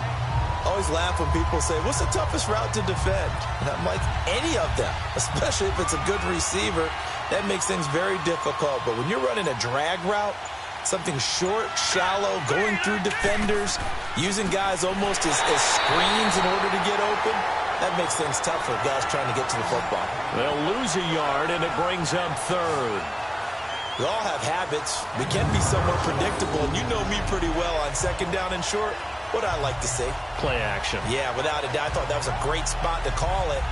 Always laugh when people say, what's the toughest route to defend? And I'm like, any of them, especially if it's a good receiver. That makes things very difficult. But when you're running a drag route, something short, shallow, going through defenders, using guys almost as screens in order to get open, that makes things tough for guys trying to get to the football. They'll lose a yard, and it brings up third. We all have habits. We can be somewhat predictable, and you know me pretty well on second down and short. What I like to see? Play action. Yeah, without a doubt. I thought that was a great spot to call it.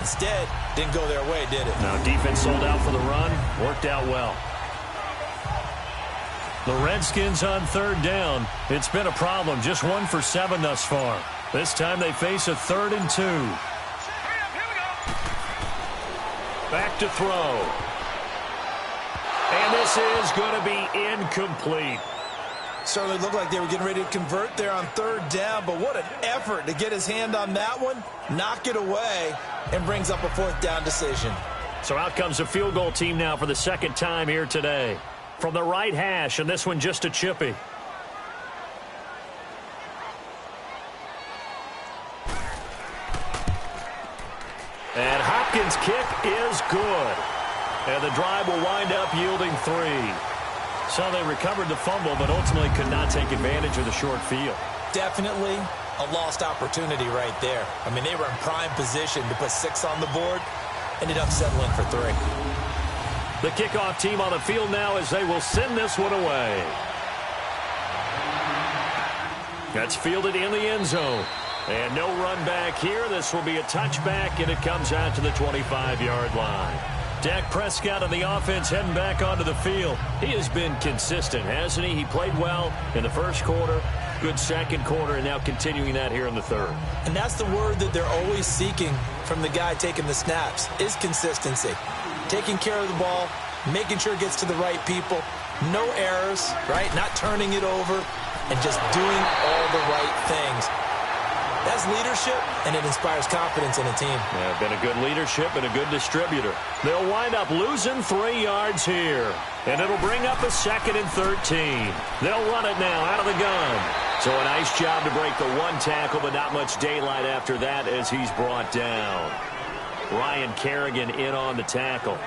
Instead, didn't go their way, did it? Now, defense sold out for the run. Worked out well. The Redskins on third down. It's been a problem. Just 1 for 7 thus far. This time they face a 3rd and 2. Back to throw. And this is going to be incomplete. Certainly looked like they were getting ready to convert there on third down, but what an effort to get his hand on that one, knock it away, and brings up a 4th down decision. So out comes a field goal team now for the second time here today. From the right hash, and this one just a chippy. And Hopkins' kick is good. And the drive will wind up yielding 3. So they recovered the fumble, but ultimately could not take advantage of the short field. Definitely a lost opportunity right there. I mean, they were in prime position to put 6 on the board. Ended up settling for 3. The kickoff team on the field now as they will send this one away. That's fielded in the end zone. And no run back here. This will be a touchback, and it comes out to the 25-yard line. Dak Prescott on the offense heading back onto the field. He has been consistent, hasn't he? He played well in the first quarter, good second quarter, and now continuing that here in the third. And that's the word that they're always seeking from the guy taking the snaps, is consistency. Taking care of the ball, making sure it gets to the right people, no errors, right? Not turning it over, and just doing all the right things. That's leadership, and it inspires confidence in a team. Yeah, been a good leadership and a good distributor. They'll wind up losing 3 yards here, and it'll bring up a 2nd and 13. They'll run it now out of the gun. So a nice job to break the 1 tackle, but not much daylight after that as he's brought down. Ryan Kerrigan in on the tackle.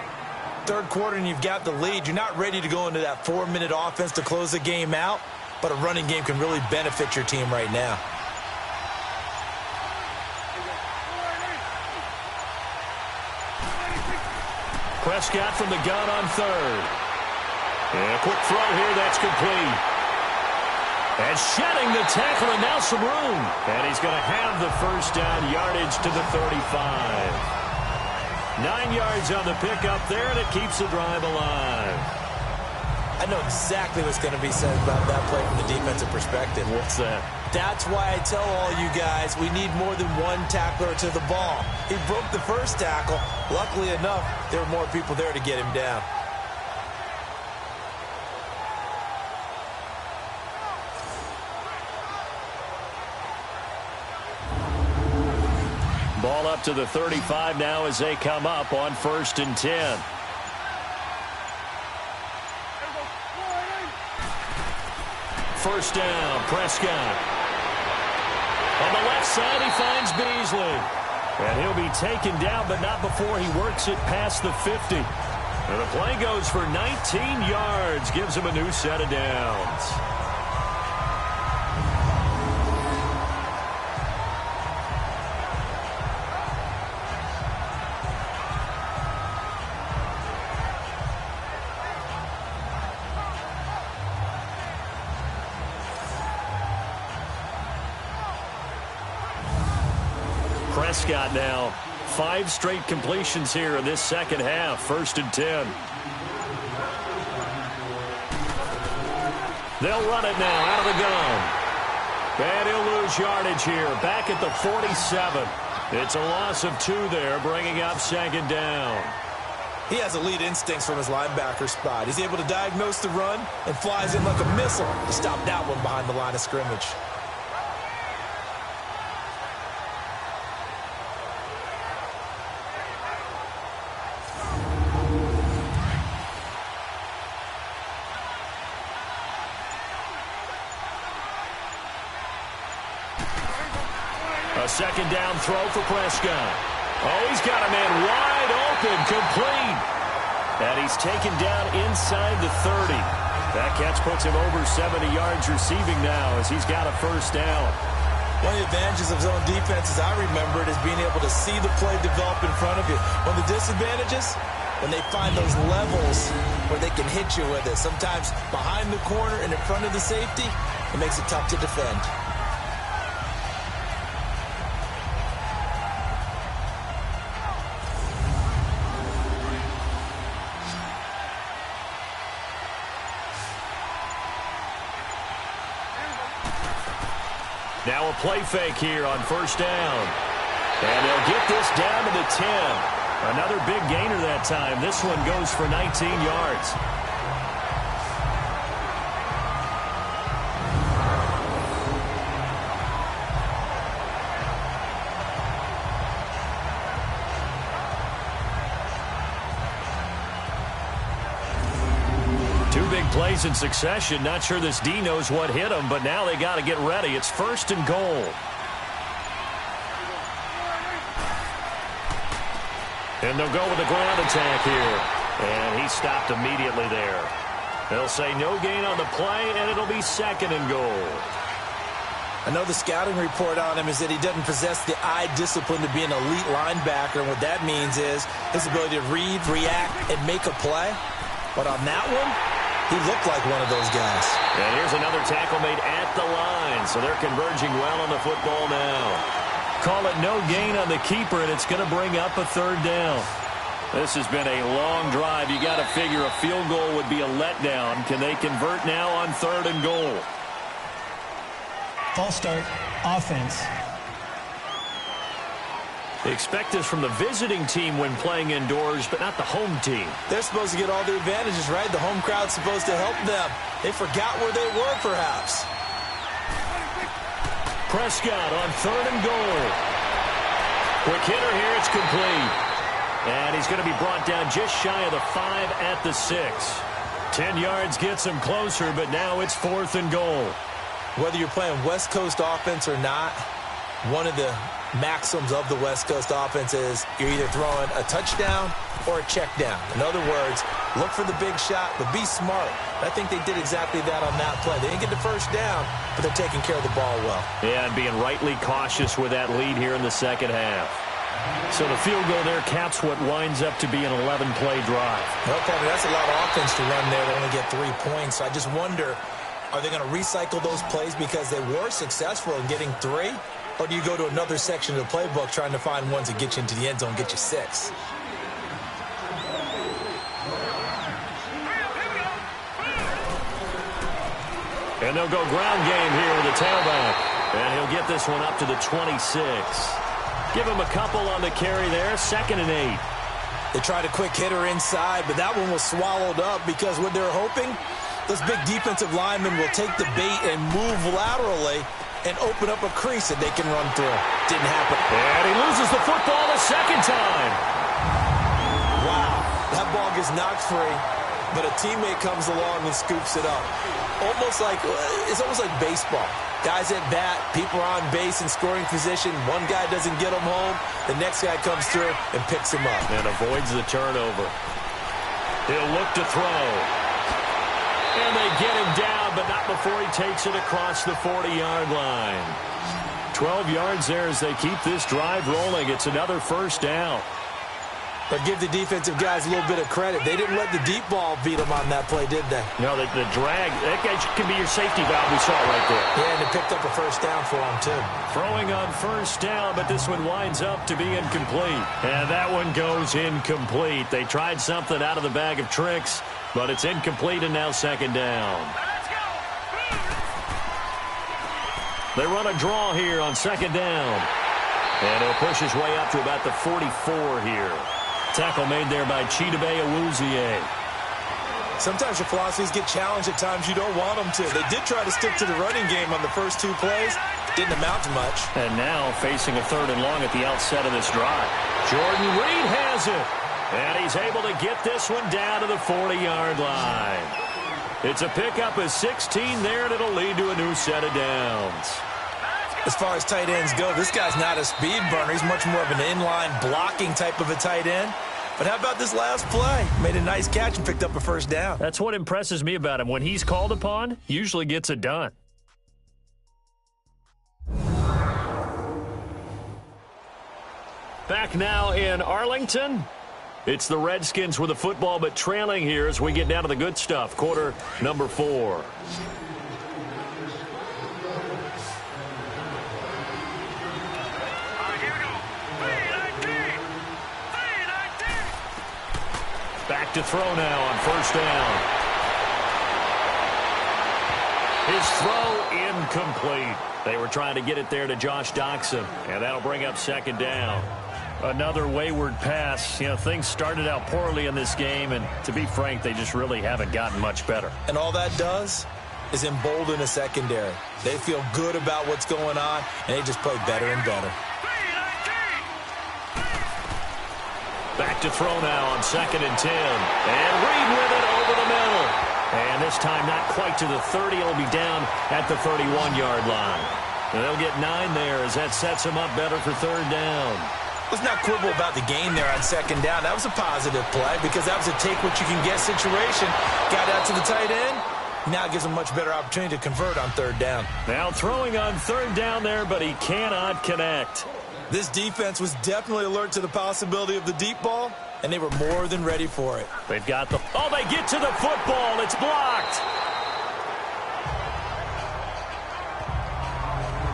Third quarter, and you've got the lead. You're not ready to go into that 4-minute offense to close the game out, but a running game can really benefit your team right now. Prescott from the gun on third. And a quick throw here, that's complete. And shedding the tackle, and now some room. And he's going to have the first down, yardage to the 35. 9 yards on the pickup there, and it keeps the drive alive. I know exactly what's going to be said about that play from the defensive perspective. What's that? That's why I tell all you guys we need more than one tackler to the ball. He broke the first tackle. Luckily enough, there were more people there to get him down. Ball up to the 35 now as they come up on 1st and 10. First down, Prescott. On the left side, he finds Beasley. And he'll be taken down, but not before he works it past the 50. And the play goes for 19 yards, gives him a new set of downs. Prescott now, 5 straight completions here in this second half. 1st and 10. They'll run it now out of the gun. And he'll lose yardage here. Back at the 47. It's a loss of 2 there, bringing up 2nd down. He has elite instincts from his linebacker spot. He's able to diagnose the run and flies in like a missile to stop that one behind the line of scrimmage. A 2nd down throw for Prescott. Oh, he's got a man wide open, complete. And he's taken down inside the 30. That catch puts him over 70 yards receiving now as he's got a 1st down. One of the advantages of zone defense, as I remember it, is being able to see the play develop in front of you. One of the disadvantages, when they find those levels where they can hit you with it. Sometimes behind the corner and in front of the safety, it makes it tough to defend. Now a play fake here on 1st down. And they'll get this down to the 10. Another big gainer that time. This one goes for 19 yards. Plays in succession. Not sure this D knows what hit him, but now they got to get ready. It's 1st and goal. And they'll go with the ground attack here. And he stopped immediately there. They'll say no gain on the play, and it'll be 2nd and goal. I know the scouting report on him is that he doesn't possess the eye discipline to be an elite linebacker. And what that means is his ability to read, react, and make a play. But on that one, he looked like one of those guys. And here's another tackle made at the line. So they're converging well on the football now. Call it no gain on the keeper, and it's going to bring up a 3rd down. This has been a long drive. You got to figure a field goal would be a letdown. Can they convert now on 3rd and goal? False start, offense. They expect this from the visiting team when playing indoors, but not the home team. They're supposed to get all the advantages, right? The home crowd's supposed to help them. They forgot where they were, perhaps. Prescott on 3rd and goal. Quick hitter here, it's complete. And he's going to be brought down just shy of the 5 at the 6. 10 yards gets him closer, but now it's 4th and goal. Whether you're playing West Coast offense or not, one of the maxims of the West Coast offense is you're either throwing a touchdown or a check down. In other words, look for the big shot, but be smart. I think they did exactly that on that play. They didn't get the 1st down, but they're taking care of the ball well. Yeah, and being rightly cautious with that lead here in the second half. So the field goal there caps what winds up to be an 11-play drive. Okay, that's a lot of offense to run there to only get 3 points. I just wonder, are they going to recycle those plays because they were successful in getting 3? Or do you go to another section of the playbook trying to find ones that get you into the end zone, get you 6? And they'll go ground game here with the tailback. And he'll get this one up to the 26. Give him a couple on the carry there. 2nd and 8. They tried a quick hitter inside, but that one was swallowed up because what they're hoping, those big defensive linemen will take the bait and move laterally and open up a crease that they can run through. Didn't happen. And he loses the football a second time. Wow, that ball gets knocked free, but a teammate comes along and scoops it up. It's almost like baseball. Guys at bat, people are on base in scoring position. One guy doesn't get him home. The next guy comes through and picks him up. And avoids the turnover. He'll look to throw. And they get him down, but not before he takes it across the 40-yard line. 12 yards there as they keep this drive rolling. It's another first down. But give the defensive guys a little bit of credit. They didn't let the deep ball beat them on that play, did they? No, the drag, that guy can be your safety valve we saw right there. Yeah, and it picked up a first down for them, too. Throwing on first down, but this one winds up to be incomplete. And that one goes incomplete. They tried something out of the bag of tricks, but it's incomplete and now 2nd down. They run a draw here on 2nd down. And he'll push his way up to about the 44 here. Tackle made there by Chidobe Awuzie. Sometimes your philosophies get challenged at times you don't want them to. They did try to stick to the running game on the first 2 plays. Didn't amount to much. And now facing a 3rd and long at the outset of this drive. Jordan Reed has it. And he's able to get this one down to the 40-yard line. It's a pickup of 16 there, and it'll lead to a new set of downs. As far as tight ends go, this guy's not a speed burner. He's much more of an inline blocking type of a tight end. But how about this last play? Made a nice catch and picked up a first down. That's what impresses me about him. When he's called upon, usually gets it done. Back now in Arlington. It's the Redskins with the football, but trailing here as we get down to the good stuff. Quarter number 4. Back to throw now on first down. His throw incomplete. They were trying to get it there to Josh Doxson, and that'll bring up 2nd down. Another wayward pass. You know, things started out poorly in this game, and to be frank, they just really haven't gotten much better. And all that does is embolden a secondary. They feel good about what's going on, and they just play better and better. Back to throw now on 2nd and 10. And Reed with it over the middle. And this time not quite to the 30. It'll be down at the 31-yard line. And they'll get 9 there as that sets them up better for 3rd down. Let's not quibble about the gain there on 2nd down. That was a positive play because that was a take-what-you-can-get situation. Got out to the tight end. Now gives him much better opportunity to convert on 3rd down. Now throwing on 3rd down there, but he cannot connect. This defense was definitely alert to the possibility of the deep ball, and they were more than ready for it. They've got the... Oh, they get to the football. It's blocked.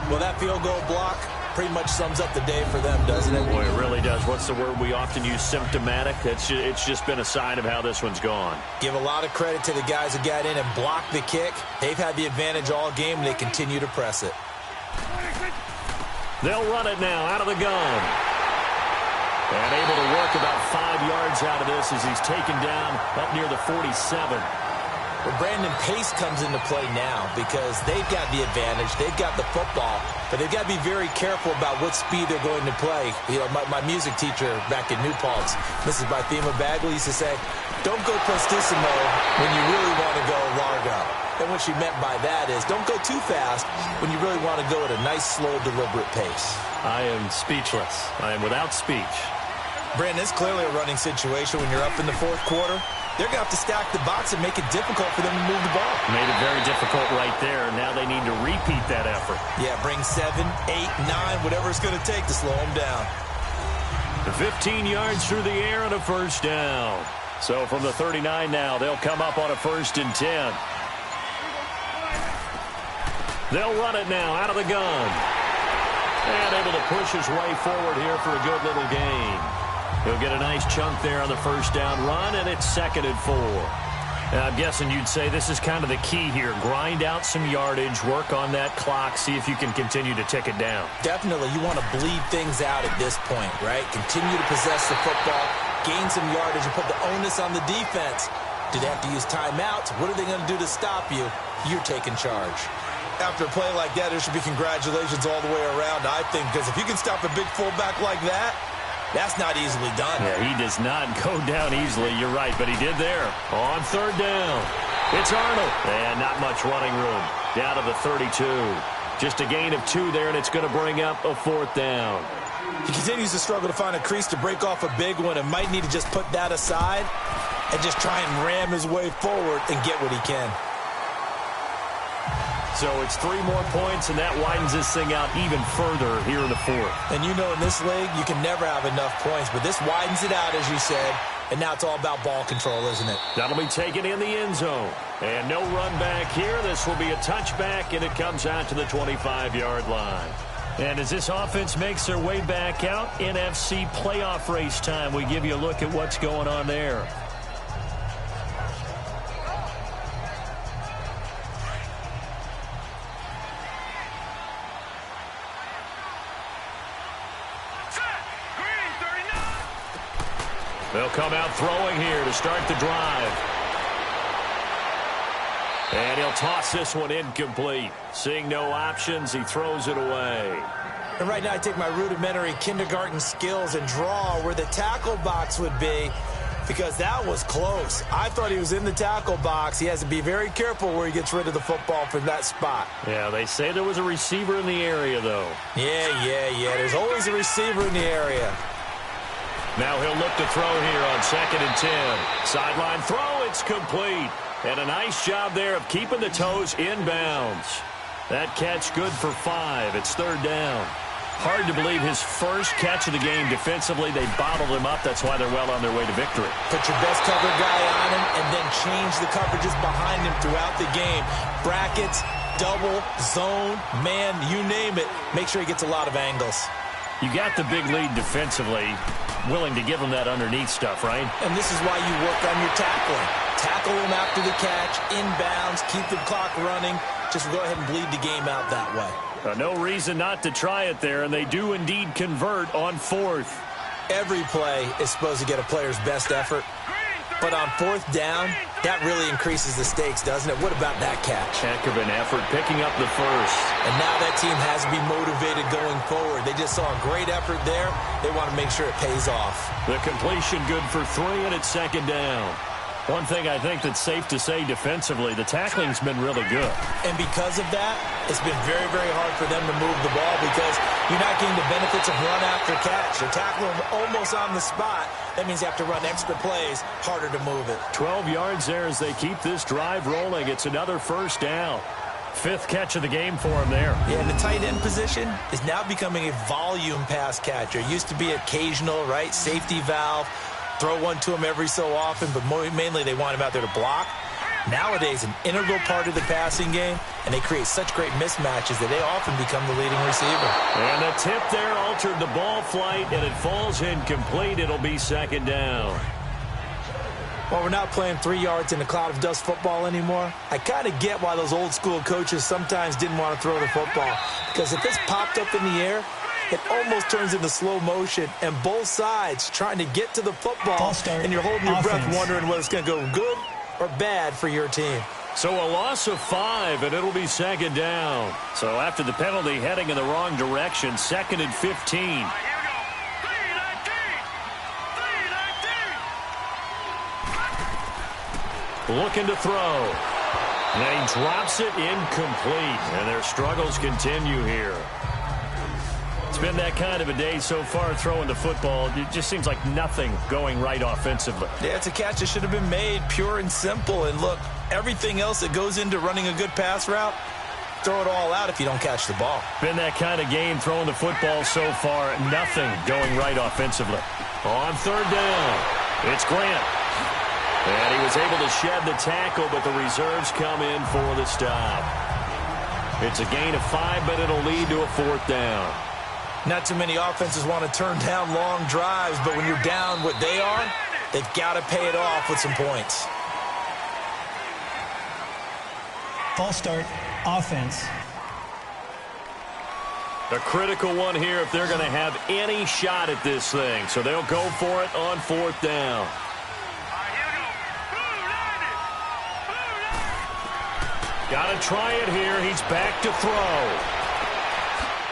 Well, that field goal block pretty much sums up the day for them, doesn't it? Boy, it really does. What's the word we often use? Symptomatic. It's just been a sign of how this one's gone. Give a lot of credit to the guys who got in and blocked the kick. They've had the advantage all game, and they continue to press it. They'll run it now out of the gun. And able to work about 5 yards out of this as he's taken down up near the 47. Well, Brandon, pace comes into play now because they've got the advantage. They've got the football, but they've got to be very careful about what speed they're going to play. You know, my music teacher back in New Paltz, Mrs. Bythema Bagley, used to say, don't go prestissimo when you really want to go largo. And what she meant by that is don't go too fast when you really want to go at a nice, slow, deliberate pace. I am speechless. I am without speech. Brandon, it's clearly a running situation when you're up in the 4th quarter. They're going to have to stack the box and make it difficult for them to move the ball. Made it very difficult right there. Now they need to repeat that effort. Yeah, bring 7, 8, 9, whatever it's going to take to slow them down. The 15 yards through the air and a first down. So from the 39 now, they'll come up on a 1st and 10. They'll run it now out of the gun. And able to push his way forward here for a good little gain. He'll get a nice chunk there on the first down run, and it's 2nd and 4. I'm guessing you'd say this is kind of the key here. Grind out some yardage, work on that clock, see if you can continue to tick it down. Definitely. You want to bleed things out at this point, right? Continue to possess the football, gain some yardage, and put the onus on the defense. Do they have to use timeouts? What are they going to do to stop you? You're taking charge. After a play like that, there should be congratulations all the way around, I think, because if you can stop a big fullback like that, that's not easily done. Yeah, he does not go down easily. You're right, but he did there. On third down, it's Arnold. And not much running room. Down to the 32. Just a gain of 2 there, and it's going to bring up a 4th down. He continues to struggle to find a crease to break off a big one and might need to just put that aside and just try and ram his way forward and get what he can. So it's 3 more points, and that widens this thing out even further here in the 4th. And you know in this league, you can never have enough points, but this widens it out, as you said, and now it's all about ball control, isn't it? That'll be taken in the end zone. And no run back here. This will be a touchback, and it comes out to the 25-yard line. And as this offense makes their way back out, NFC playoff race time, we give you a look at what's going on there. They'll come out throwing here to start the drive. And he'll toss this one incomplete. Seeing no options, he throws it away. And right now I take my rudimentary kindergarten skills and draw where the tackle box would be, because that was close. I thought he was in the tackle box. He has to be very careful where he gets rid of the football from that spot. Yeah, they say there was a receiver in the area, though. Yeah. There's always a receiver in the area. Now he'll look to throw here on 2nd and 10. Sideline throw, it's complete. And a nice job there of keeping the toes inbounds. That catch good for 5. It's 3rd down. Hard to believe his first catch of the game defensively. They bottled him up. That's why they're well on their way to victory. Put your best cover guy on him and then change the coverages behind him throughout the game. Brackets, double, zone, man, you name it. Make sure he gets a lot of angles. You got the big lead defensively, willing to give him that underneath stuff, right? And this is why you work on your tackling. Tackle him after the catch, inbounds, keep the clock running. Just go ahead and bleed the game out that way. No reason not to try it there, and they do indeed convert on 4th. Every play is supposed to get a player's best effort. But on 4th down, that really increases the stakes, doesn't it? What about that catch? Heck of an effort, picking up the first. And now that team has to be motivated going forward. They just saw a great effort there. They want to make sure it pays off. The completion good for 3, and it's 2nd down. One thing I think that's safe to say defensively, the tackling's been really good. And because of that, it's been very, very hard for them to move the ball because you're not getting the benefits of run after catch. You're tackling them almost on the spot. That means you have to run extra plays, harder to move it. 12 yards there as they keep this drive rolling. It's another 1st down. 5th catch of the game for him there. Yeah, and the tight end position is now becoming a volume pass catcher. It used to be occasional, right? Safety valve. Throw one to him every so often, but mainly they want him out there to block. Nowadays, an integral part of the passing game, and they create such great mismatches that they often become the leading receiver. And the tip there altered the ball flight, and it falls incomplete. It'll be 2nd down. Well, we're not playing 3 yards in a cloud of dust football anymore. I kind of get why those old school coaches sometimes didn't want to throw the football, because if it's popped up in the air, it almost turns into slow motion, and both sides trying to get to the football, and you're holding your breath wondering whether it's going to go good or bad for your team. So a loss of 5, and it'll be 2nd down. So after the penalty heading in the wrong direction, 2nd and 15. Looking to throw. And he drops it incomplete, and their struggles continue here. It's been that kind of a day so far throwing the football. It just seems like nothing going right offensively. Yeah, it's a catch that should have been made, pure and simple. And look, everything else that goes into running a good pass route, throw it all out if you don't catch the ball. Been that kind of game throwing the football so far. Nothing going right offensively. On 3rd down, it's Grant. And he was able to shed the tackle, but the reserves come in for the stop. It's a gain of 5, but it'll lead to a 4th down. Not too many offenses want to turn down long drives, but when you're down what they are, they've got to pay it off with some points. False start, offense. A critical one here if they're going to have any shot at this thing. So they'll go for it on 4th down. Got to try it here. He's back to throw.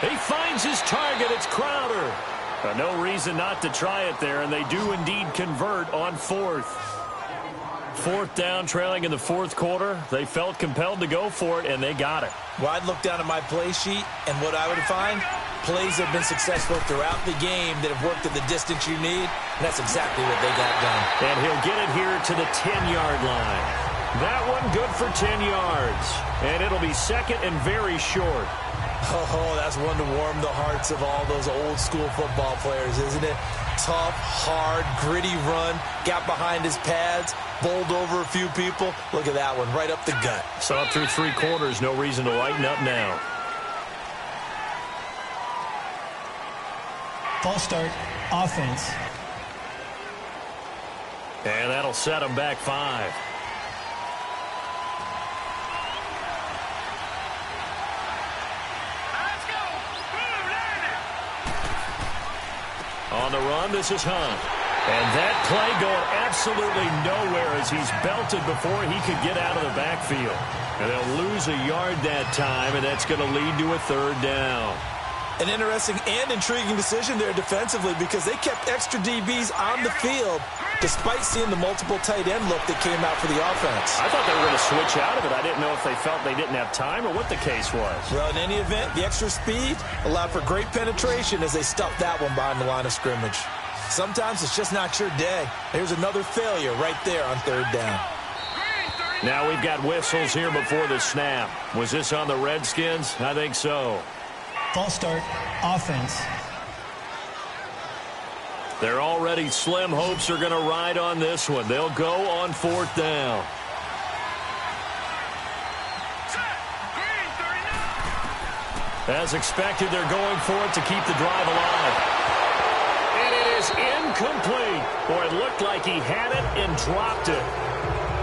He finds his target. It's Crowder. No reason not to try it there, and they do indeed convert on 4th. 4th down, trailing in the 4th quarter. They felt compelled to go for it, and they got it. Well, I'd look down at my play sheet, and what I would find, plays have been successful throughout the game that have worked at the distance you need, and that's exactly what they got done. And he'll get it here to the 10-yard line. That one good for 10 yards, and it'll be second and very short. Oh, that's one to warm the hearts of all those old-school football players, isn't it? Tough, hard, gritty run, got behind his pads, bowled over a few people. Look at that one, right up the gut. Saw it through 3 quarters, no reason to lighten up now. False start, offense. And that'll set him back 5. On the run, this is Hunt. And that play going absolutely nowhere as he's belted before he could get out of the backfield. And they'll lose a yard that time, and that's going to lead to a 3rd down. An interesting and intriguing decision there defensively because they kept extra DBs on the field despite seeing the multiple tight end look that came out for the offense. I thought they were going to switch out of it. I didn't know if they felt they didn't have time or what the case was. Well, in any event, the extra speed allowed for great penetration as they stuffed that one behind the line of scrimmage. Sometimes it's just not your day. There's another failure right there on 3rd down. Now we've got whistles here before the snap. Was this on the Redskins? I think so. False start, offense. They're already slim hopes are going to ride on this one. They'll go on 4th down. As expected, they're going for it to keep the drive alive. And it is incomplete. Boy, it looked like he had it and dropped it.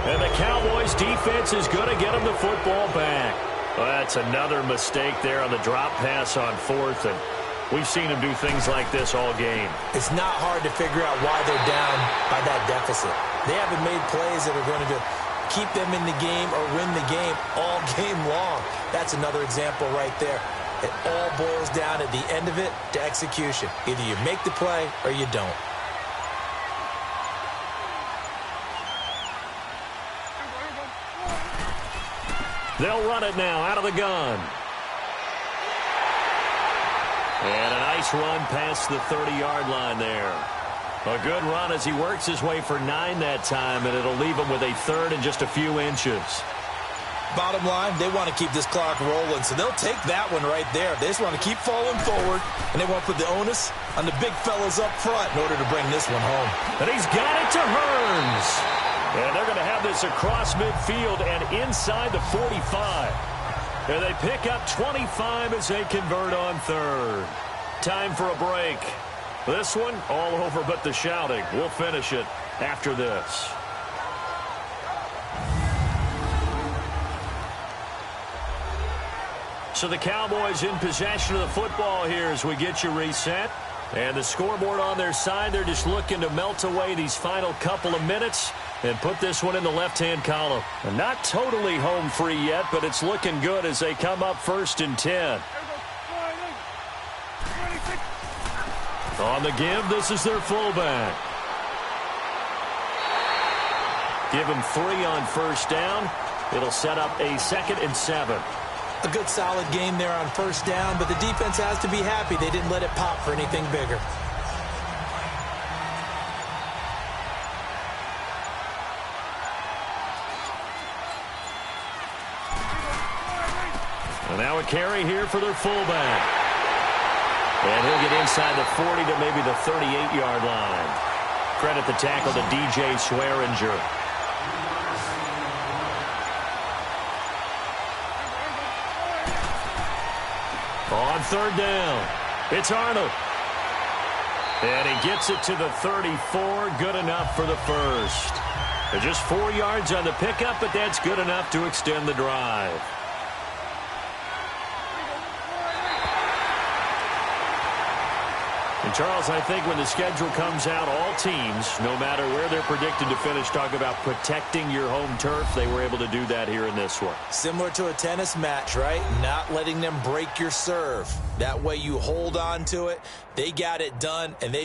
And the Cowboys defense is going to get him the football back. Well, that's another mistake there on the drop pass on 4th, and we've seen him do things like this all game. It's not hard to figure out why they're down by that deficit. They haven't made plays that are going to keep them in the game or win the game all game long. That's another example right there. It all boils down at the end of it to execution. Either you make the play or you don't. They'll run it now out of the gun. And a nice run past the 30-yard line there. A good run as he works his way for 9 that time, and it'll leave him with a 3rd and just a few inches. Bottom line, they want to keep this clock rolling, so they'll take that one right there. They just want to keep falling forward, and they want to put the onus on the big fellas up front in order to bring this one home. And he's got it to Hearns. And they're going to have this across midfield and inside the 45. And they pick up 25 as they convert on 3rd. Time for a break. This one all over but the shouting. We'll finish it after this. So the Cowboys in possession of the football here as we get you reset. And the scoreboard on their side, they're just looking to melt away these final couple of minutes and put this one in the left-hand column. And not totally home free yet, but it's looking good as they come up 1st and 10. On the give, this is their fullback. Give him 3 on 1st down. It'll set up a 2nd and 7. A good solid game there on 1st down, but the defense has to be happy they didn't let it pop for anything bigger. And now a carry here for their fullback. And he'll get inside the 40 to maybe the 38-yard line. Credit the tackle to DJ Swearinger. On 3rd down, it's Arnold. And he gets it to the 34, good enough for the 1st. They're just 4 yards on the pickup, but that's good enough to extend the drive. And Charles, I think when the schedule comes out, all teams, no matter where they're predicted to finish, talk about protecting your home turf. They were able to do that here in this one. Similar to a tennis match, right? Not letting them break your serve. That way you hold on to it. They got it done, and they